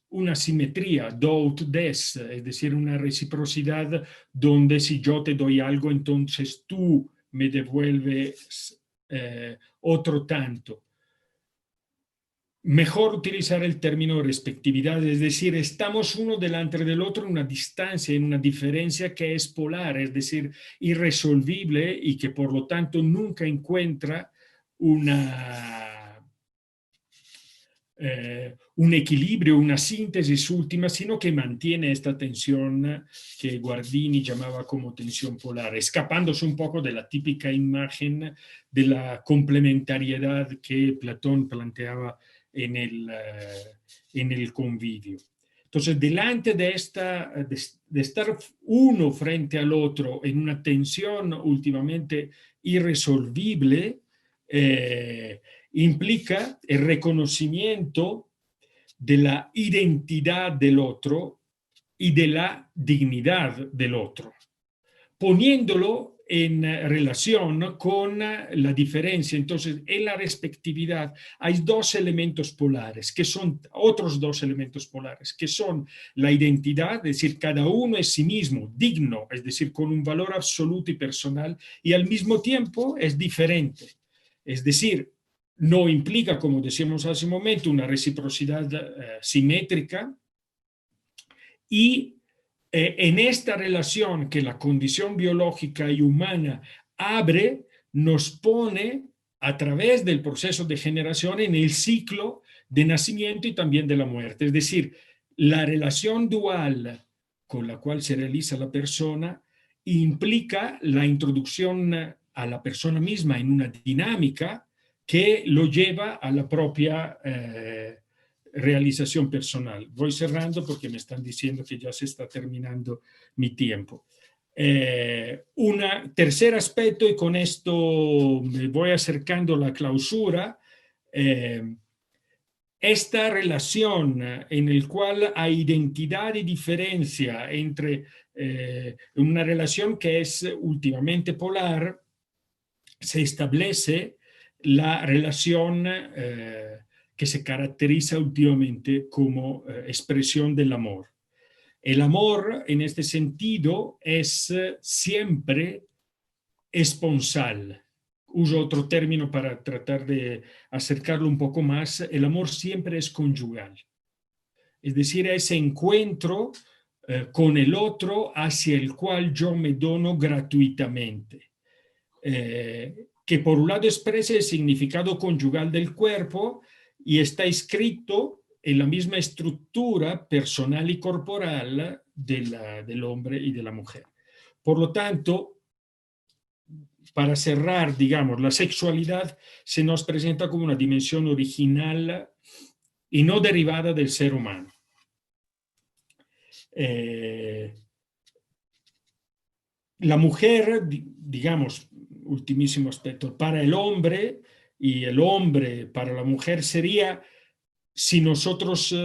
Speaker 2: una simetría, do ut des, es decir, una reciprocidad donde si yo te doy algo, entonces tú me devuelves otro tanto. mejor utilizar el término respectividad, es decir, estamos uno delante del otro en una distancia, en una diferencia que es polar, es decir, irresolvible y que por lo tanto nunca encuentra un equilibrio, una síntesis última, sino que mantiene esta tensión que Guardini llamaba como tensión polar, escapándose un poco de la típica imagen de la complementariedad que Platón planteaba en el convivio. Entonces, delante de estar uno frente al otro en una tensión últimamente irresolvible, implica el reconocimiento de la identidad del otro y de la dignidad del otro, poniéndolo en relación con la diferencia. Entonces, en la respectividad hay dos elementos polares, que son otros dos elementos polares, que son la identidad, es decir, cada uno es sí mismo, digno, es decir, con un valor absoluto y personal, y al mismo tiempo es diferente. Es decir, no implica, como decíamos hace un momento, una reciprocidad simétrica, y en esta relación que la condición biológica y humana abre, nos pone a través del proceso de generación en el ciclo de nacimiento y también de la muerte. Es decir, la relación dual con la cual se realiza la persona implica la introducción a la persona misma en una dinámica que lo lleva a la propia realización personal. Voy cerrando porque me están diciendo que ya se está terminando mi tiempo. Un tercer aspecto, y con esto me voy acercando a la clausura, esta relación en la cual hay identidad y diferencia entre una relación que es últimamente polar, se establece la relación que se caracteriza últimamente como expresión del amor. El amor, en este sentido, es siempre esponsal. Uso otro término para tratar de acercarlo un poco más. El amor siempre es conyugal. Es decir, ese encuentro con el otro hacia el cual yo me dono gratuitamente. Que por un lado expresa el significado conyugal del cuerpo y está inscrito en la misma estructura personal y corporal del hombre y de la mujer. Por lo tanto, para cerrar, digamos, la sexualidad se nos presenta como una dimensión original y no derivada del ser humano. La mujer, digamos, ultimísimo aspecto, para el hombre y el hombre para la mujer sería, si nosotros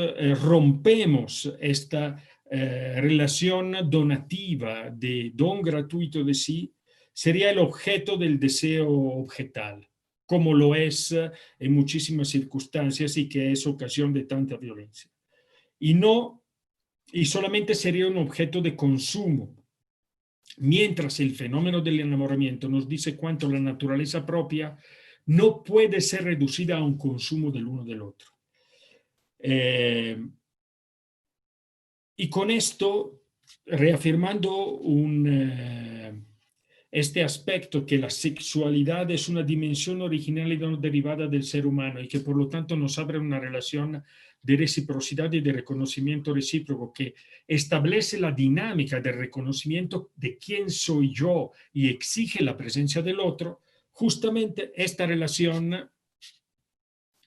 Speaker 2: rompemos esta relación donativa de don gratuito de sí, sería el objeto del deseo objetal, como lo es en muchísimas circunstancias y que es ocasión de tanta violencia. Y solamente sería un objeto de consumo. Mientras el fenómeno del enamoramiento nos dice cuánto la naturaleza propia no puede ser reducida a un consumo del uno del otro. Y con esto, reafirmando este aspecto que la sexualidad es una dimensión original y no derivada del ser humano y que por lo tanto nos abre una relación de reciprocidad y de reconocimiento recíproco que establece la dinámica del reconocimiento de quién soy yo y exige la presencia del otro, justamente esta relación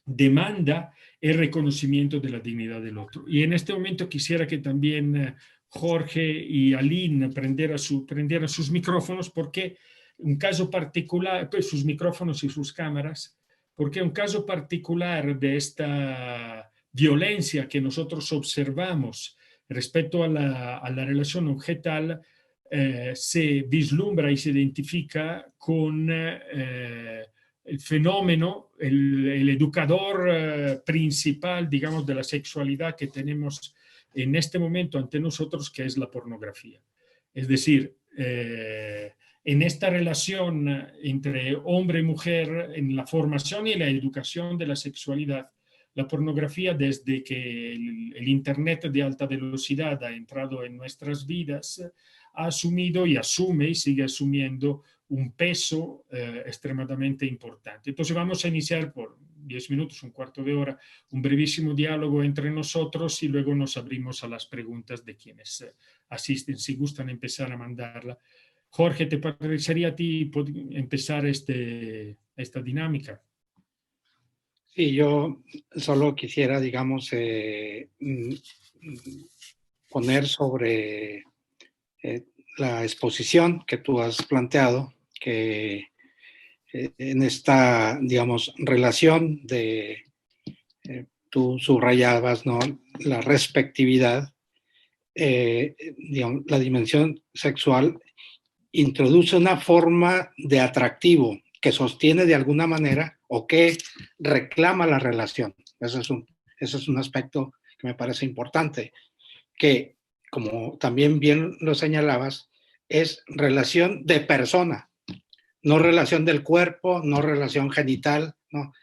Speaker 2: demanda el reconocimiento de la dignidad del otro. Y en este momento quisiera que también Jorge y Aline prendieran sus micrófonos, porque un caso particular, pues sus micrófonos y sus cámaras, porque un caso particular de esta violencia que nosotros observamos respecto a la relación objetal se vislumbra y se identifica con el fenómeno, el educador principal, digamos, de la sexualidad que tenemos en este momento ante nosotros, que es la pornografía. Es decir, en esta relación entre hombre y mujer, en la formación y la educación de la sexualidad, la pornografía, desde que el Internet de alta velocidad ha entrado en nuestras vidas, ha asumido y asume y sigue asumiendo un peso extremadamente importante. Entonces vamos a iniciar por 10 minutos, un cuarto de hora, un brevísimo diálogo entre nosotros y luego nos abrimos a las preguntas de quienes asisten, si gustan empezar a mandarla. Jorge, ¿te parecería a ti empezar esta dinámica?
Speaker 1: Sí, yo solo quisiera, digamos, poner sobre la exposición que tú has planteado, que en esta, digamos, relación de, tú subrayabas, ¿no? La respectividad, digamos, la dimensión sexual introduce una forma de atractivo que sostiene de alguna manera o que reclama la relación. Ese es un aspecto que me parece importante, que como también bien lo señalabas, es relación de persona, no relación del cuerpo, no relación genital, no.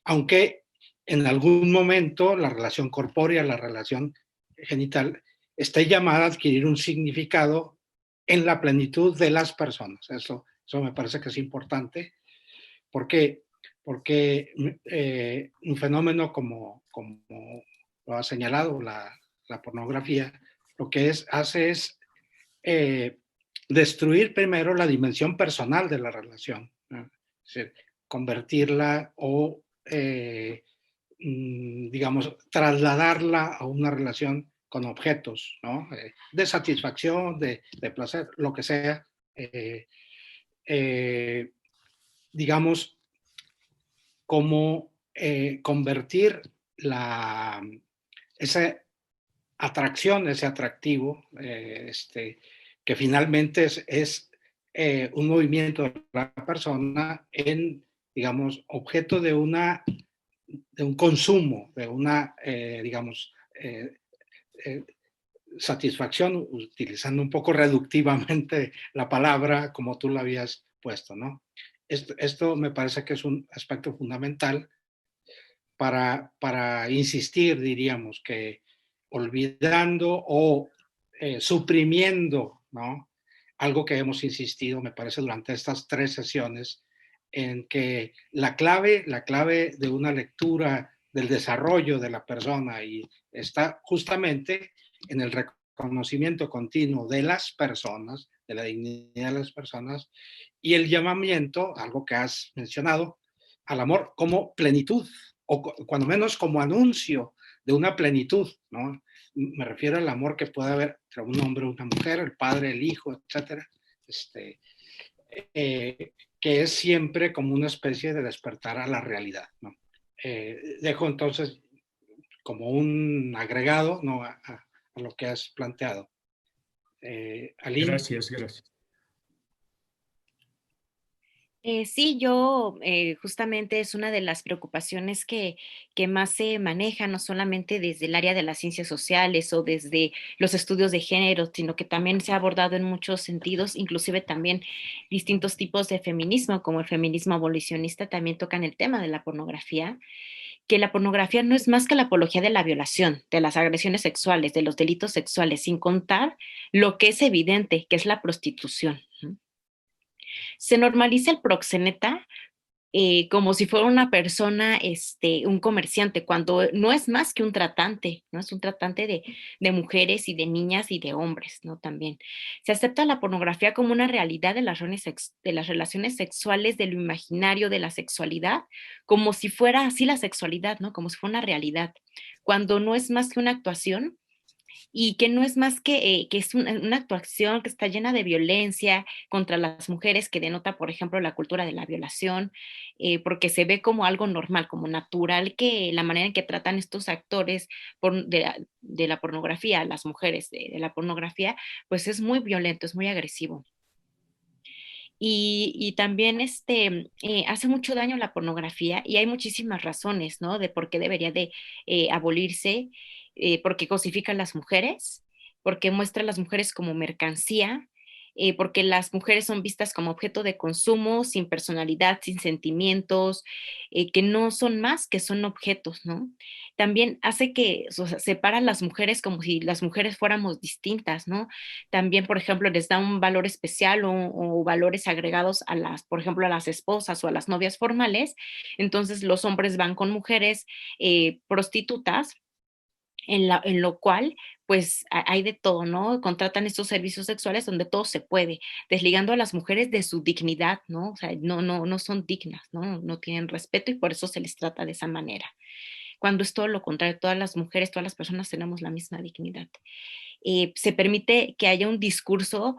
Speaker 1: Aunque en algún momento la relación corpórea, la relación genital, esté llamada a adquirir un significado en la plenitud de las personas. Eso me parece que es importante. ¿Por qué? Porque un fenómeno como lo ha señalado la pornografía, lo que hace es destruir primero la dimensión personal de la relación, ¿no? Es decir, convertirla o, digamos, trasladarla a una relación con objetos, ¿no? De satisfacción, de placer, lo que sea. Digamos, como convertir esa atracción, ese atractivo, que finalmente es un movimiento de la persona en, digamos, objeto de un consumo, de una, digamos, satisfacción, utilizando un poco reductivamente la palabra como tú la habías puesto, ¿no? Esto me parece que es un aspecto fundamental para insistir, diríamos, que olvidando o suprimiendo, ¿no? Algo que hemos insistido, me parece, durante estas 3 sesiones, en que la clave de una lectura del desarrollo de la persona y está justamente en el reconocimiento continuo de las personas, de la dignidad de las personas, y el llamamiento, algo que has mencionado, al amor como plenitud, o cuando menos como anuncio de una plenitud, ¿no? Me refiero al amor que puede haber entre un hombre y una mujer, el padre, el hijo, etcétera, que es siempre como una especie de despertar a la realidad, ¿no? Dejo entonces como un agregado, ¿no? a lo que has planteado. Aline.
Speaker 2: Gracias, gracias.
Speaker 3: Sí, yo justamente es una de las preocupaciones que más se maneja, no solamente desde el área de las ciencias sociales o desde los estudios de género, sino que también se ha abordado en muchos sentidos, inclusive también distintos tipos de feminismo, como el feminismo abolicionista, también tocan el tema de la pornografía, que la pornografía no es más que la apología de la violación, de las agresiones sexuales, de los delitos sexuales, sin contar lo que es evidente, que es la prostitución. Se normaliza el proxeneta como si fuera una persona, un comerciante, cuando no es más que un tratante, ¿no? Es un tratante de mujeres y de niñas y de hombres, ¿no? También. Se acepta la pornografía como una realidad de las relaciones sexuales, de lo imaginario, de la sexualidad, como si fuera así la sexualidad, ¿no? Como si fuera una realidad, cuando no es más que una actuación y que no es más que es una actuación que está llena de violencia contra las mujeres, que denota, por ejemplo, la cultura de la violación, porque se ve como algo normal, como natural, que la manera en que tratan estos actores de la pornografía, a las mujeres de la pornografía, pues es muy violento, es muy agresivo. Y también hace mucho daño la pornografía y hay muchísimas razones, ¿no? De por qué debería de abolirse, porque cosifica a las mujeres, porque muestra a las mujeres como mercancía, porque las mujeres son vistas como objeto de consumo, sin personalidad, sin sentimientos, que no son más que son objetos, ¿no? También hace que, o sea, separa a las mujeres como si las mujeres fuéramos distintas, ¿no? También, por ejemplo, les da un valor especial o valores agregados a las, por ejemplo, a las esposas o a las novias formales. Entonces, los hombres van con mujeres prostitutas, en lo cual, pues hay de todo, ¿no? Contratan estos servicios sexuales donde todo se puede, desligando a las mujeres de su dignidad, ¿no? O sea, no son dignas, ¿no? No tienen respeto y por eso se les trata de esa manera. Cuando es todo lo contrario, todas las mujeres, todas las personas tenemos la misma dignidad. Se permite que haya un discurso,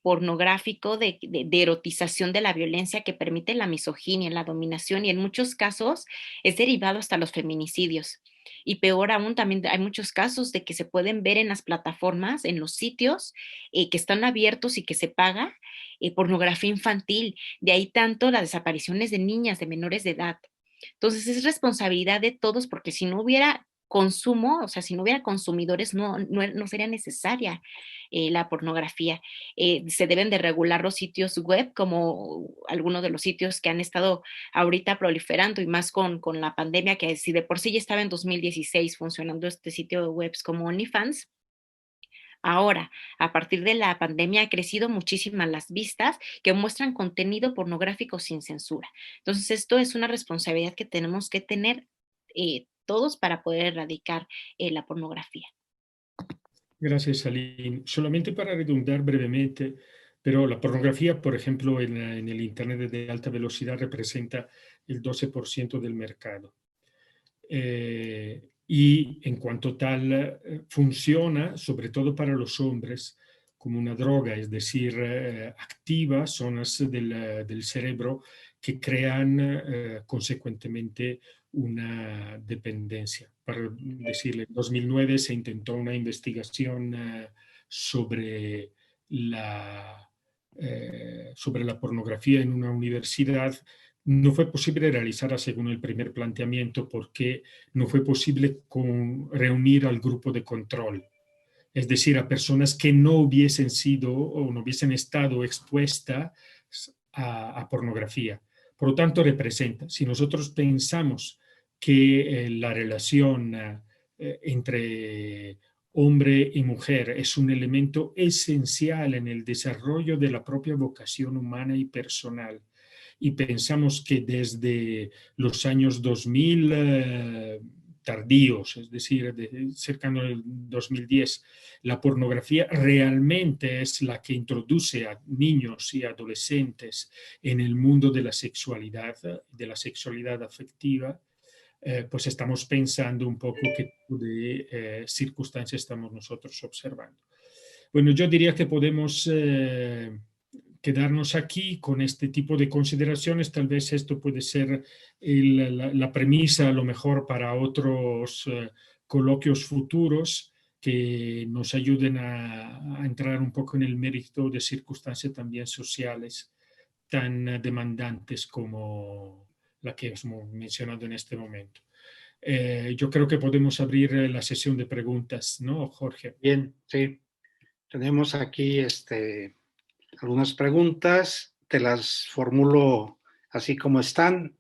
Speaker 3: pornográfico de erotización de la violencia que permite la misoginia, la dominación y en muchos casos es derivado hasta los feminicidios. Y peor aún, también hay muchos casos de que se pueden ver en las plataformas, en los sitios que están abiertos y que se paga pornografía infantil. De ahí tanto las desapariciones de niñas, de menores de edad. Entonces es responsabilidad de todos porque si no hubiera consumo, o sea, si no hubiera consumidores, no sería necesaria la pornografía. Se deben de regular los sitios web, como algunos de los sitios que han estado ahorita proliferando y más con la pandemia, que si de por sí ya estaba en 2016 funcionando este sitio de webs como OnlyFans. Ahora, a partir de la pandemia, ha crecido muchísimas las vistas que muestran contenido pornográfico sin censura. Entonces, esto es una responsabilidad que tenemos que tener todos para poder erradicar la pornografía.
Speaker 2: Gracias, Aline. Solamente para redundar brevemente, pero la pornografía, por ejemplo, en el Internet de alta velocidad representa el 12% del mercado. Y en cuanto tal, funciona sobre todo para los hombres como una droga, es decir, activa zonas del cerebro que crean consecuentemente una dependencia. Para decirle, en 2009 se intentó una investigación sobre sobre la pornografía en una universidad. No fue posible realizarla según el primer planteamiento porque no fue posible reunir al grupo de control, es decir, a personas que no hubiesen sido o no hubiesen estado expuestas a pornografía. Por lo tanto, representa, si nosotros pensamos que la relación entre hombre y mujer es un elemento esencial en el desarrollo de la propia vocación humana y personal, y pensamos que desde los años 2000 tardíos, es decir, cercano al 2010, la pornografía realmente es la que introduce a niños y adolescentes en el mundo de la sexualidad afectiva, pues estamos pensando un poco qué tipo de circunstancias estamos nosotros observando. Bueno, yo diría que podemos quedarnos aquí con este tipo de consideraciones. Tal vez esto puede ser la premisa a lo mejor para otros coloquios futuros que nos ayuden a entrar un poco en el mérito de circunstancias también sociales tan demandantes como la que hemos mencionado en este momento. Yo creo que podemos abrir la sesión de preguntas, ¿no, Jorge?
Speaker 1: Bien, sí. Tenemos aquí algunas preguntas, te las formulo así como están.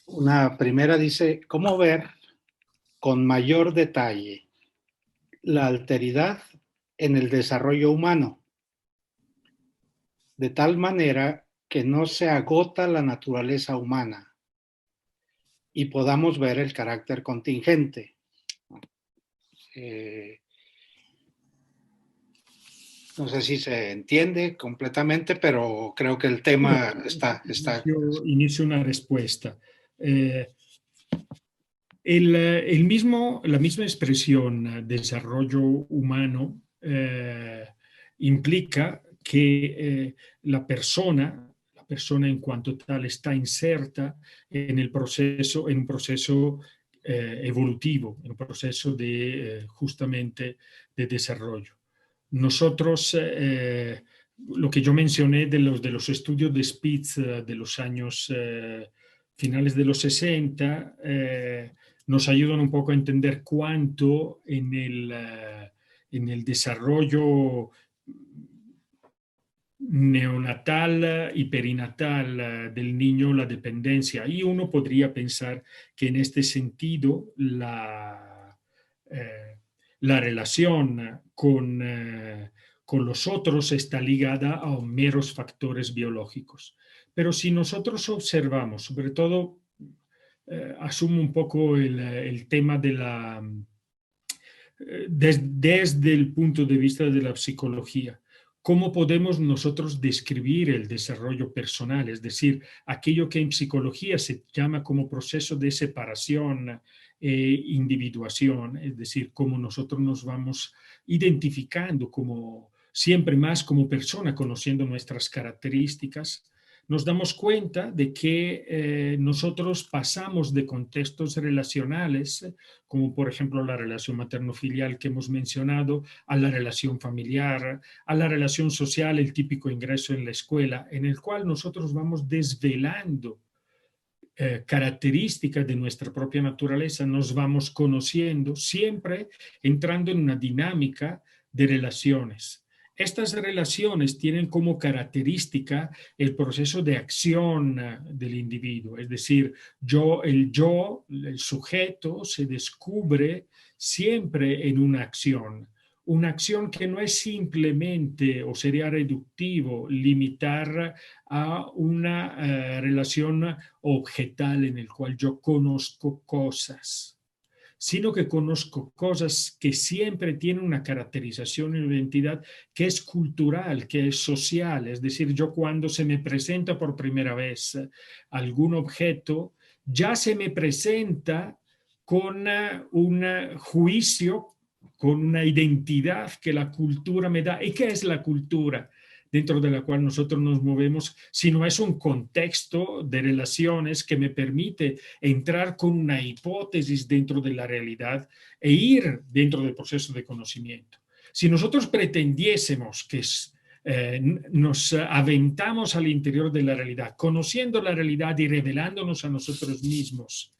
Speaker 1: Una primera dice, ¿cómo ver con mayor detalle la alteridad en el desarrollo humano, de tal manera que no se agota la naturaleza humana y podamos ver el carácter contingente? No sé si se entiende completamente, pero creo que el tema está...
Speaker 2: Yo inicio una respuesta. La misma expresión desarrollo humano implica que la persona en cuanto tal está inserta en un proceso evolutivo, en un proceso justamente de desarrollo. Nosotros, lo que yo mencioné de los estudios de Spitz de los años finales de los 60, nos ayudan un poco a entender cuánto en el desarrollo neonatal y perinatal del niño la dependencia. Y uno podría pensar que en este sentido la relación con los otros está ligada a meros factores biológicos. Pero si nosotros observamos, sobre todo, asumo un poco el tema de desde el punto de vista de la psicología, ¿cómo podemos nosotros describir el desarrollo personal? Es decir, aquello que en psicología se llama como proceso de separación e individuación, es decir, cómo nosotros nos vamos identificando como siempre más como persona, conociendo nuestras características, nos damos cuenta de que nosotros pasamos de contextos relacionales, como por ejemplo la relación materno-filial que hemos mencionado, a la relación familiar, a la relación social, el típico ingreso en la escuela, en el cual nosotros vamos desvelando características de nuestra propia naturaleza, nos vamos conociendo, siempre entrando en una dinámica de relaciones. Estas relaciones tienen como característica el proceso de acción del individuo, es decir, el sujeto se descubre siempre en una acción que no es simplemente, o sería reductivo, limitar a una relación objetal en el cual yo conozco cosas, sino que conozco cosas que siempre tienen una caracterización y una identidad que es cultural, que es social. Es decir, yo cuando se me presenta por primera vez algún objeto, ya se me presenta con un juicio, con una identidad que la cultura me da. ¿Y qué es la cultura dentro de la cual nosotros nos movemos? Si no es un contexto de relaciones que me permite entrar con una hipótesis dentro de la realidad e ir dentro del proceso de conocimiento. Si nosotros pretendiésemos que nos aventamos al interior de la realidad, conociendo la realidad y revelándonos a nosotros mismos,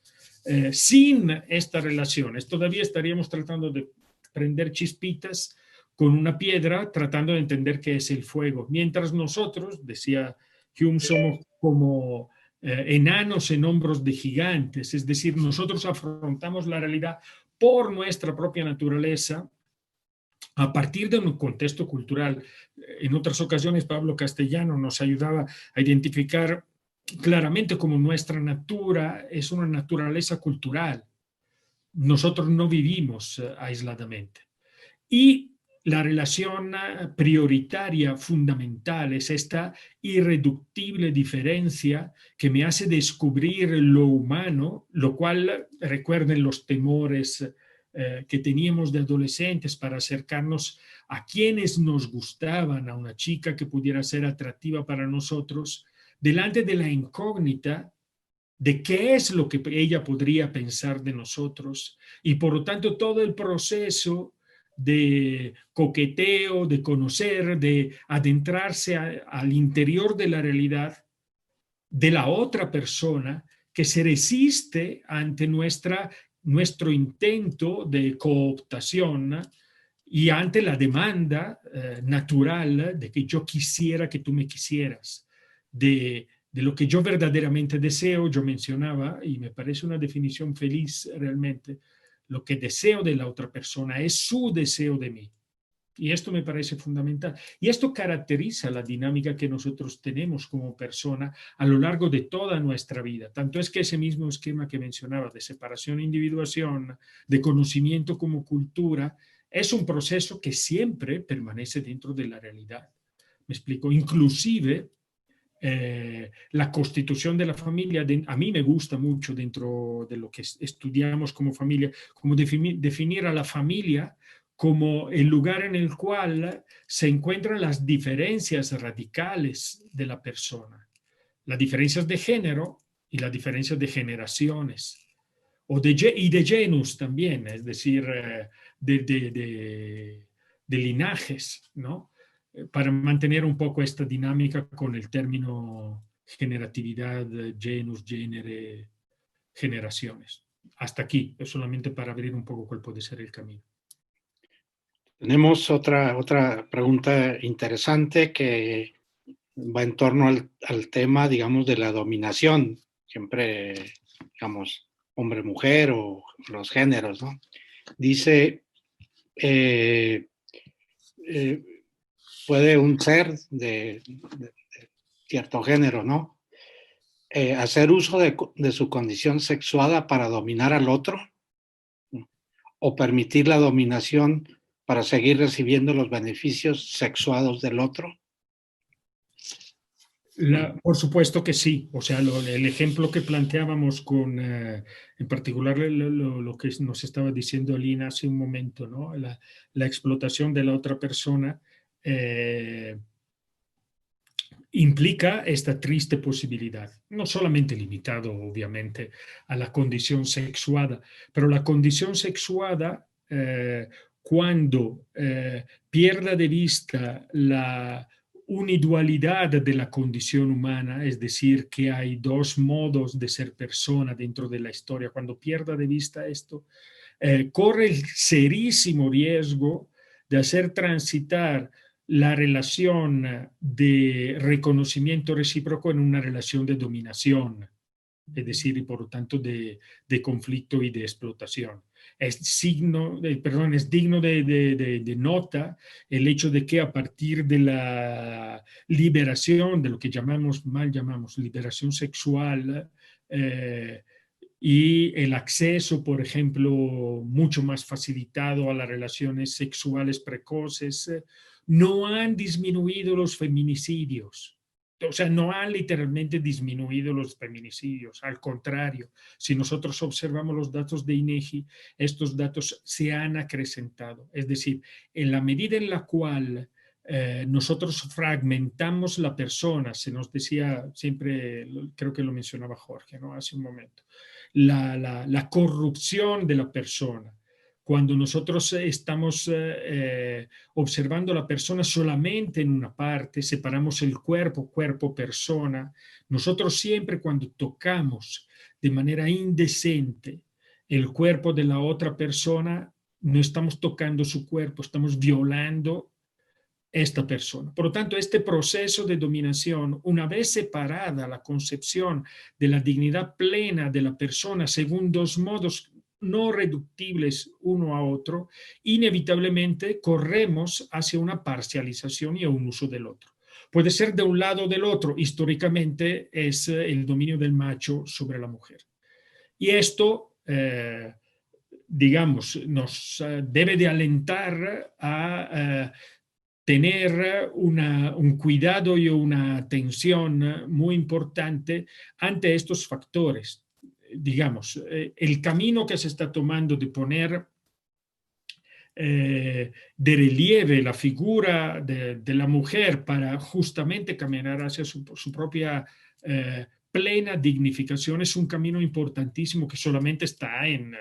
Speaker 2: sin estas relaciones, todavía estaríamos tratando de prender chispitas con una piedra, tratando de entender qué es el fuego. Mientras nosotros, decía Hume, somos como enanos en hombros de gigantes, es decir, nosotros afrontamos la realidad por nuestra propia naturaleza, a partir de un contexto cultural. En otras ocasiones, Pablo Castellano nos ayudaba a identificar claramente cómo nuestra natura es una naturaleza cultural. Nosotros no vivimos aisladamente. Y la relación prioritaria, fundamental, es esta irreductible diferencia que me hace descubrir lo humano, lo cual, recuerden los temores que teníamos de adolescentes para acercarnos a quienes nos gustaban, a una chica que pudiera ser atractiva para nosotros, delante de la incógnita de qué es lo que ella podría pensar de nosotros, y por lo tanto todo el proceso de coqueteo, de conocer, de adentrarse al interior de la realidad de la otra persona que se resiste ante nuestro intento de cooptación y ante la demanda natural de que yo quisiera que tú me quisieras, de lo que yo verdaderamente deseo. Yo mencionaba, y me parece una definición feliz realmente, lo que deseo de la otra persona es su deseo de mí. Y esto me parece fundamental. Y esto caracteriza la dinámica que nosotros tenemos como persona a lo largo de toda nuestra vida. Tanto es que ese mismo esquema que mencionaba de separación e individuación, de conocimiento como cultura, es un proceso que siempre permanece dentro de la realidad. Me explico. Inclusive la constitución de la familia, a mí me gusta mucho dentro de lo que estudiamos como familia, como definir a la familia como el lugar en el cual se encuentran las diferencias radicales de la persona, las diferencias de género y las diferencias de generaciones, y de genus también, es decir, de linajes, ¿no? Para mantener un poco esta dinámica con el término generatividad, genus, genere, generaciones. hasta aquí, es solamente para abrir un poco cuál puede ser el camino.
Speaker 1: Tenemos otra pregunta interesante que va en torno al tema, digamos, de la dominación. Siempre, digamos, hombre-mujer o los géneros, ¿no? Dice, puede un ser de cierto género, ¿no? Hacer uso de su condición sexuada para dominar al otro, ¿no? O permitir la dominación para seguir recibiendo los beneficios sexuados del otro.
Speaker 2: Por supuesto que sí. O sea, el ejemplo que planteábamos con, en particular, lo que nos estaba diciendo Lina hace un momento, ¿no? La explotación de la otra persona implica esta triste posibilidad, no solamente limitado, obviamente, a la condición sexuada, pero la condición sexuada, cuando pierda de vista la unidualidad de la condición humana, es decir, que hay dos modos de ser persona dentro de la historia, cuando pierda de vista esto, corre el serísimo riesgo de hacer transitar la relación de reconocimiento recíproco en una relación de dominación, es decir, y por lo tanto de conflicto y de explotación. Es digno de nota el hecho de que a partir de la liberación, de lo que mal llamamos liberación sexual, y el acceso, por ejemplo, mucho más facilitado a las relaciones sexuales precoces, no han disminuido los feminicidios. O sea, no han literalmente disminuido los feminicidios. Al contrario, si nosotros observamos los datos de INEGI, estos datos se han acrecentado. Es decir, en la medida en la cual nosotros fragmentamos la persona, se nos decía siempre, creo que lo mencionaba Jorge, ¿no? Hace un momento, la corrupción de la persona. Cuando nosotros estamos observando a la persona solamente en una parte, separamos el cuerpo, persona, nosotros siempre cuando tocamos de manera indecente el cuerpo de la otra persona, no estamos tocando su cuerpo, estamos violando esta persona. Por lo tanto, este proceso de dominación, una vez separada la concepción de la dignidad plena de la persona según dos modos no reductibles uno a otro, inevitablemente corremos hacia una parcialización y a un uso del otro. Puede ser de un lado o del otro, históricamente es el dominio del macho sobre la mujer. Y esto, digamos, nos debe de alentar a tener un cuidado y una atención muy importante ante estos factores. Digamos, el camino que se está tomando de poner de relieve la figura de la mujer para justamente caminar hacia su propia plena dignificación es un camino importantísimo que solamente está en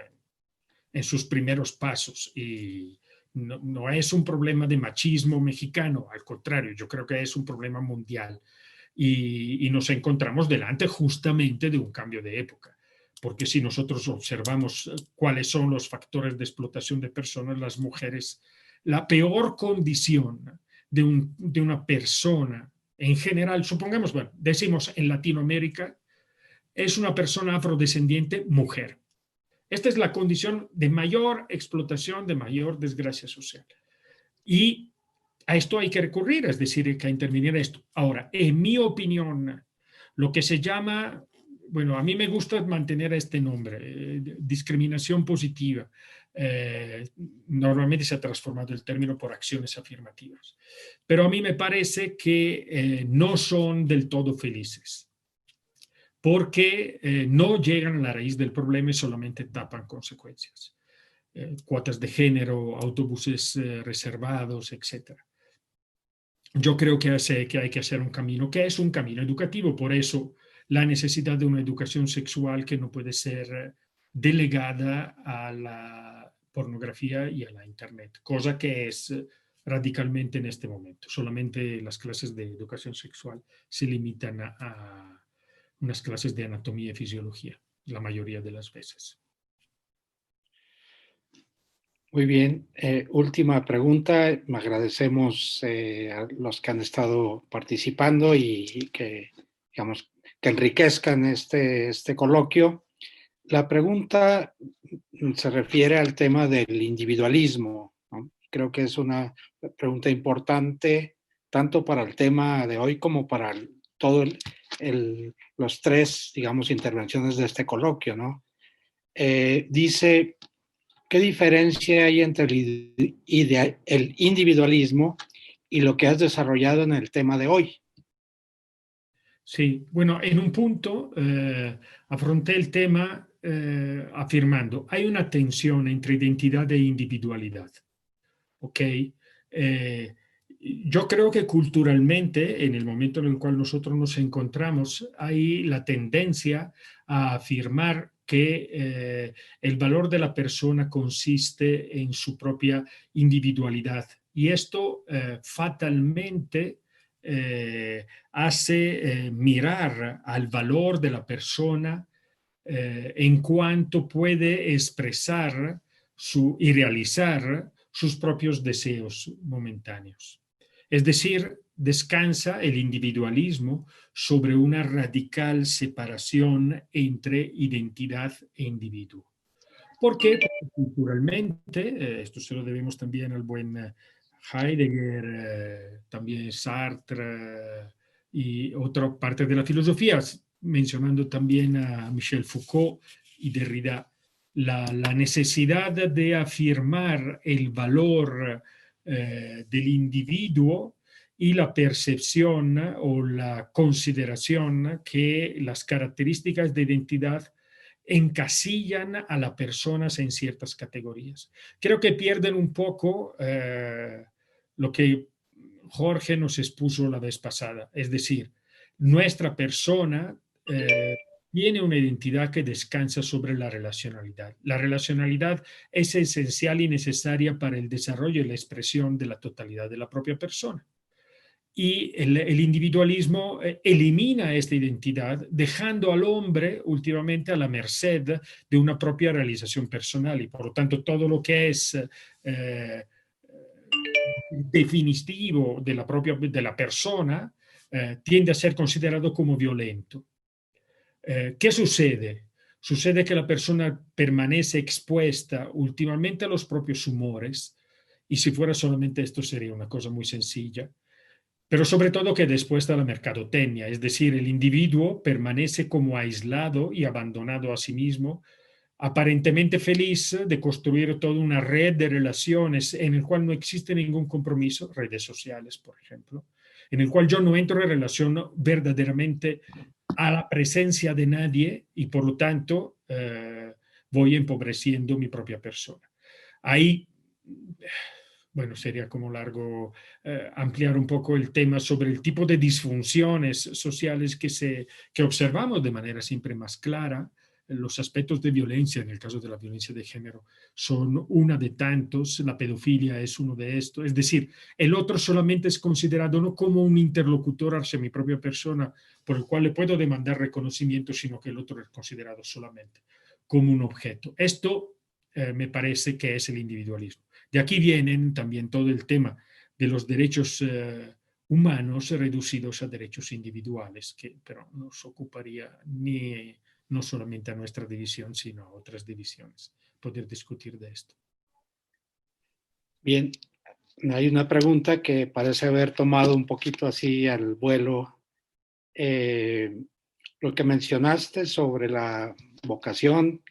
Speaker 2: sus primeros pasos y no es un problema de machismo mexicano, al contrario, yo creo que es un problema mundial y nos encontramos delante justamente de un cambio de época, porque si nosotros observamos cuáles son los factores de explotación de personas, las mujeres, la peor condición de una persona en general, supongamos, bueno, decimos en Latinoamérica, es una persona afrodescendiente mujer. Esta es la condición de mayor explotación, de mayor desgracia social. Y a esto hay que recurrir, es decir, hay que intervenir esto. Ahora, en mi opinión, lo que se llama, bueno, a mí me gusta mantener este nombre, discriminación positiva. Normalmente se ha transformado el término por acciones afirmativas. Pero a mí me parece que no son del todo felices porque no llegan a la raíz del problema y solamente tapan consecuencias. Cuotas de género, autobuses reservados, etc. Yo creo que hay que hacer un camino que es un camino educativo, por eso la necesidad de una educación sexual que no puede ser delegada a la pornografía y a la internet, cosa que es radicalmente en este momento. Solamente las clases de educación sexual se limitan a unas clases de anatomía y fisiología, la mayoría de las veces.
Speaker 1: Muy bien. Última pregunta. Agradecemos a los que han estado participando y que, digamos, que enriquezcan este coloquio. La pregunta se refiere al tema del individualismo, ¿no? Creo que es una pregunta importante tanto para el tema de hoy como para todo los tres, digamos, intervenciones de este coloquio, ¿no? Dice, ¿qué diferencia hay entre el individualismo y lo que has desarrollado en el tema de hoy?
Speaker 2: Sí, bueno, en un punto afronté el tema afirmando, hay una tensión entre identidad e individualidad, ¿ok? Yo creo que culturalmente, en el momento en el cual nosotros nos encontramos, hay la tendencia a afirmar que el valor de la persona consiste en su propia individualidad. Y esto fatalmente hace mirar al valor de la persona en cuanto puede expresar y realizar sus propios deseos momentáneos. Es decir, descansa el individualismo sobre una radical separación entre identidad e individuo. ¿Por qué? Porque culturalmente, esto se lo debemos también al buen Heidegger, también Sartre y otra parte de la filosofía, mencionando también a Michel Foucault y Derrida, la necesidad de afirmar el valor del individuo y la percepción o la consideración que las características de identidad encasillan a las personas en ciertas categorías. Creo que pierden un poco lo que Jorge nos expuso la vez pasada, es decir, nuestra persona tiene una identidad que descansa sobre la relacionalidad. La relacionalidad es esencial y necesaria para el desarrollo y la expresión de la totalidad de la propia persona. Y el individualismo elimina esta identidad, dejando al hombre últimamente a la merced de una propia realización personal y por lo tanto todo lo que es definitivo de la persona tiende a ser considerado como violento. ¿Qué sucede? Sucede que la persona permanece expuesta últimamente a los propios humores y si fuera solamente esto sería una cosa muy sencilla, pero sobre todo que después está la mercadotecnia, es decir, el individuo permanece como aislado y abandonado a sí mismo, aparentemente feliz de construir toda una red de relaciones en el cual no existe ningún compromiso, redes sociales, por ejemplo, en el cual yo no entro en relación verdaderamente a la presencia de nadie y por lo tanto voy empobreciendo mi propia persona. Ahí bueno, sería como largo ampliar un poco el tema sobre el tipo de disfunciones sociales que observamos de manera siempre más clara. Los aspectos de violencia, en el caso de la violencia de género, son una de tantos, la pedofilia es uno de estos, es decir, el otro solamente es considerado no como un interlocutor hacia mi propia persona por el cual le puedo demandar reconocimiento, sino que el otro es considerado solamente como un objeto. Esto me parece que es el individualismo. De aquí vienen también todo el tema de los derechos humanos reducidos a derechos individuales, que pero nos ocuparía ni no solamente a nuestra división, sino a otras divisiones, poder discutir de esto.
Speaker 1: Bien, hay una pregunta que parece haber tomado un poquito así al vuelo. Lo que mencionaste sobre la vocación,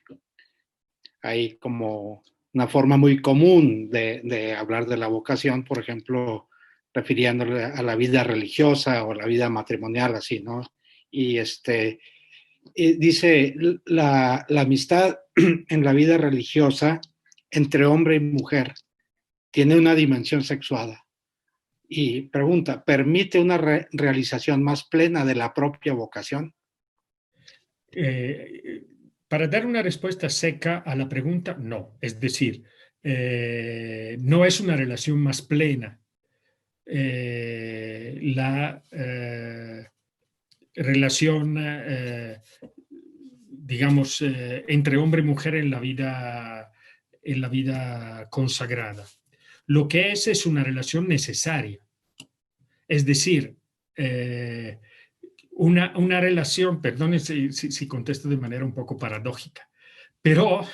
Speaker 1: hay como una forma muy común de hablar de la vocación, por ejemplo, refiriéndole a la vida religiosa o la vida matrimonial, así, ¿no? Y dice, la amistad en la vida religiosa entre hombre y mujer tiene una dimensión sexuada. Y pregunta, ¿permite una realización más plena de la propia vocación?
Speaker 2: Para dar una respuesta seca a la pregunta, no. Es decir, no es una relación más plena. La relación, digamos, entre hombre y mujer en la vida en la vida consagrada. Lo que es una relación necesaria. Es decir, una relación, perdone si contesto de manera un poco paradójica, pero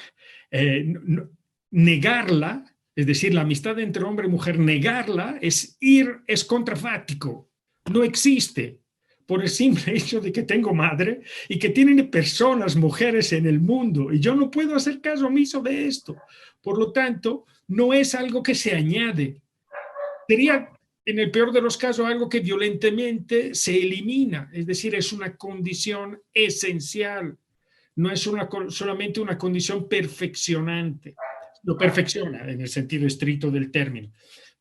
Speaker 2: negarla, es decir, la amistad entre hombre y mujer, negarla es contrafáctico, no existe, por el simple hecho de que tengo madre y que tienen personas, mujeres en el mundo, y yo no puedo hacer caso omiso de esto. Por lo tanto, no es algo que se añade. Sería, en el peor de los casos, algo que violentamente se elimina, es decir, es una condición esencial, no es solamente una condición perfeccionante, lo perfecciona en el sentido estricto del término.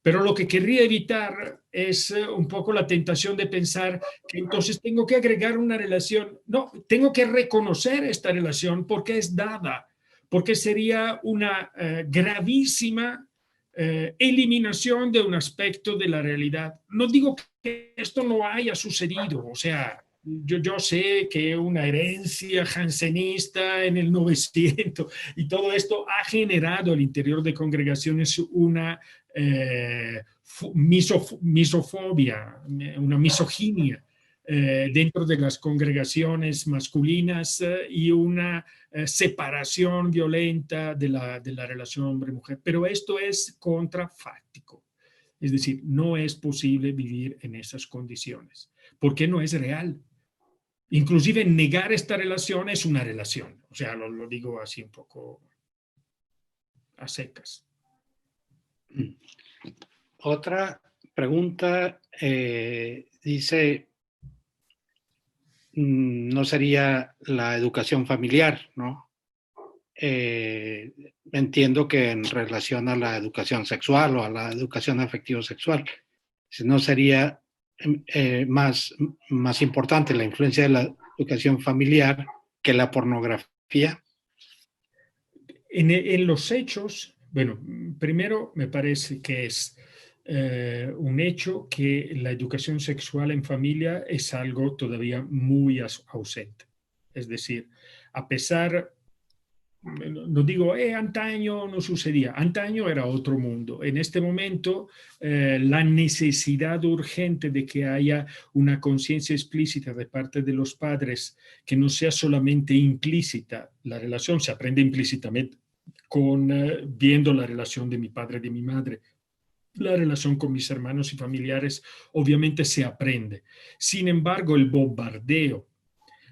Speaker 2: Pero lo que querría evitar es un poco la tentación de pensar que entonces tengo que agregar una relación. No, tengo que reconocer esta relación porque es dada, porque sería una gravísima eliminación de un aspecto de la realidad. No digo que esto no haya sucedido, o sea, yo sé que una herencia jansenista en el 900 y todo esto ha generado al interior de congregaciones una misofobia, una misoginia dentro de las congregaciones masculinas y una separación violenta de la relación hombre-mujer. Pero esto es contrafáctico. Es decir, no es posible vivir en esas condiciones, porque no es real. Inclusive negar esta relación es una relación. O sea, lo digo así un poco a secas.
Speaker 1: Otra pregunta dice, no sería la educación familiar, ¿no? Entiendo que en relación a la educación sexual o a la educación afectivo-sexual, no sería más importante la influencia de la educación familiar que la pornografía.
Speaker 2: En los hechos, bueno, primero me parece que es un hecho que la educación sexual en familia es algo todavía muy ausente. Es decir, a pesar, no digo, antaño no sucedía, antaño era otro mundo. En este momento, la necesidad urgente de que haya una conciencia explícita de parte de los padres, que no sea solamente implícita, la relación se aprende implícitamente viendo la relación de mi padre y de mi madre. La relación con mis hermanos y familiares obviamente se aprende. Sin embargo, el bombardeo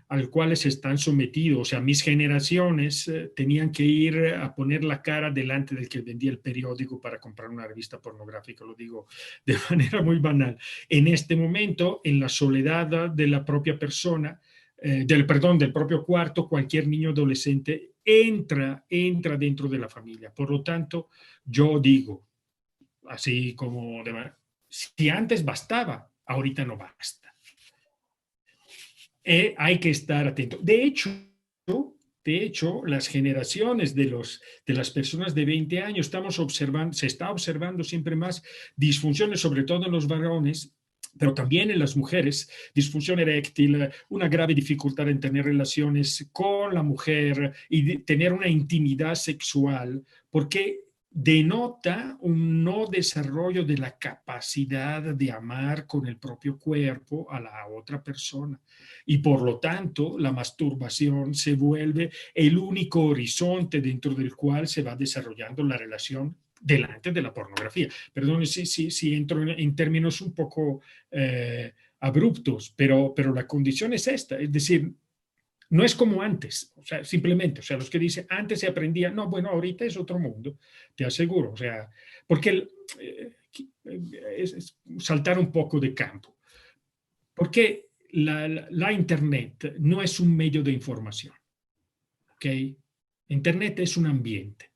Speaker 2: al cual se están sometidos, o sea, mis generaciones tenían que ir a poner la cara delante del que vendía el periódico para comprar una revista pornográfica, lo digo de manera muy banal. En este momento, en la soledad de la propia persona, del propio cuarto, cualquier niño adolescente entra dentro de la familia. Por lo tanto, yo digo, así como si antes bastaba, ahorita no basta. Hay que estar atento. De hecho, las generaciones de las personas de 20 años se está observando siempre más disfunciones, sobre todo en los varones, pero también en las mujeres, disfunción eréctil, una grave dificultad en tener relaciones con la mujer y tener una intimidad sexual, porque denota un no desarrollo de la capacidad de amar con el propio cuerpo a la otra persona. Y por lo tanto, la masturbación se vuelve el único horizonte dentro del cual se va desarrollando la relación delante de la pornografía. Perdón si entro en términos un poco abruptos, pero la condición es esta, es decir, no es como antes, o sea, simplemente, o sea, los que dicen antes se aprendía, no, bueno, ahorita es otro mundo, te aseguro, o sea, porque es saltar un poco de campo, porque la Internet no es un medio de información, ¿ok? Internet es un ambiente.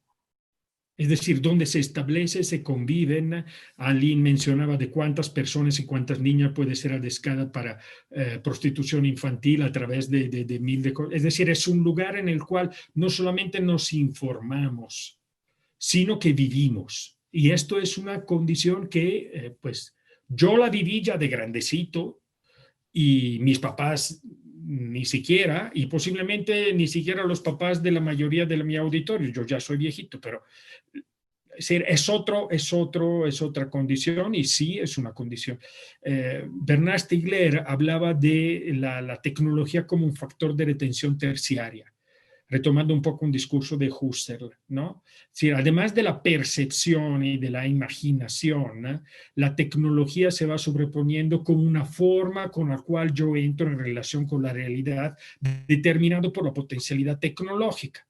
Speaker 2: Es decir, donde se establece, se conviven. Aline mencionaba de cuántas personas y cuántas niñas puede ser adescada para prostitución infantil a través de mil de cosas. Es decir, es un lugar en el cual no solamente nos informamos, sino que vivimos. Y esto es una condición que, pues, yo la viví ya de grandecito y mis papás ni siquiera, y posiblemente ni siquiera los papás de la mayoría de mi auditorio, yo ya soy viejito, pero es otra condición, y sí es una condición. Bernard Stiegler hablaba de la tecnología como un factor de retención terciaria, retomando un poco un discurso de Husserl, ¿no? Sí, además de la percepción y de la imaginación, ¿no?, la tecnología se va sobreponiendo como una forma con la cual yo entro en relación con la realidad, determinado por la potencialidad tecnológica.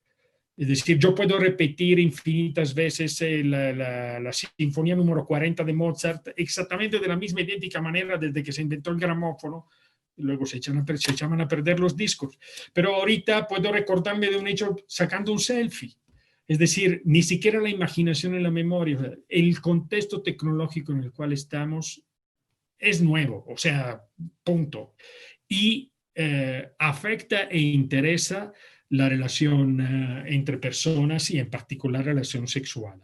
Speaker 2: Es decir, yo puedo repetir infinitas veces la sinfonía número 40 de Mozart exactamente de la misma idéntica manera desde que se inventó el gramófono. Luego se echaban a perder los discos. Pero ahorita puedo recordarme de un hecho sacando un selfie. Es decir, ni siquiera la imaginación y la memoria, el contexto tecnológico en el cual estamos es nuevo, o sea, punto. Y afecta e interesa la relación entre personas y en particular la relación sexual.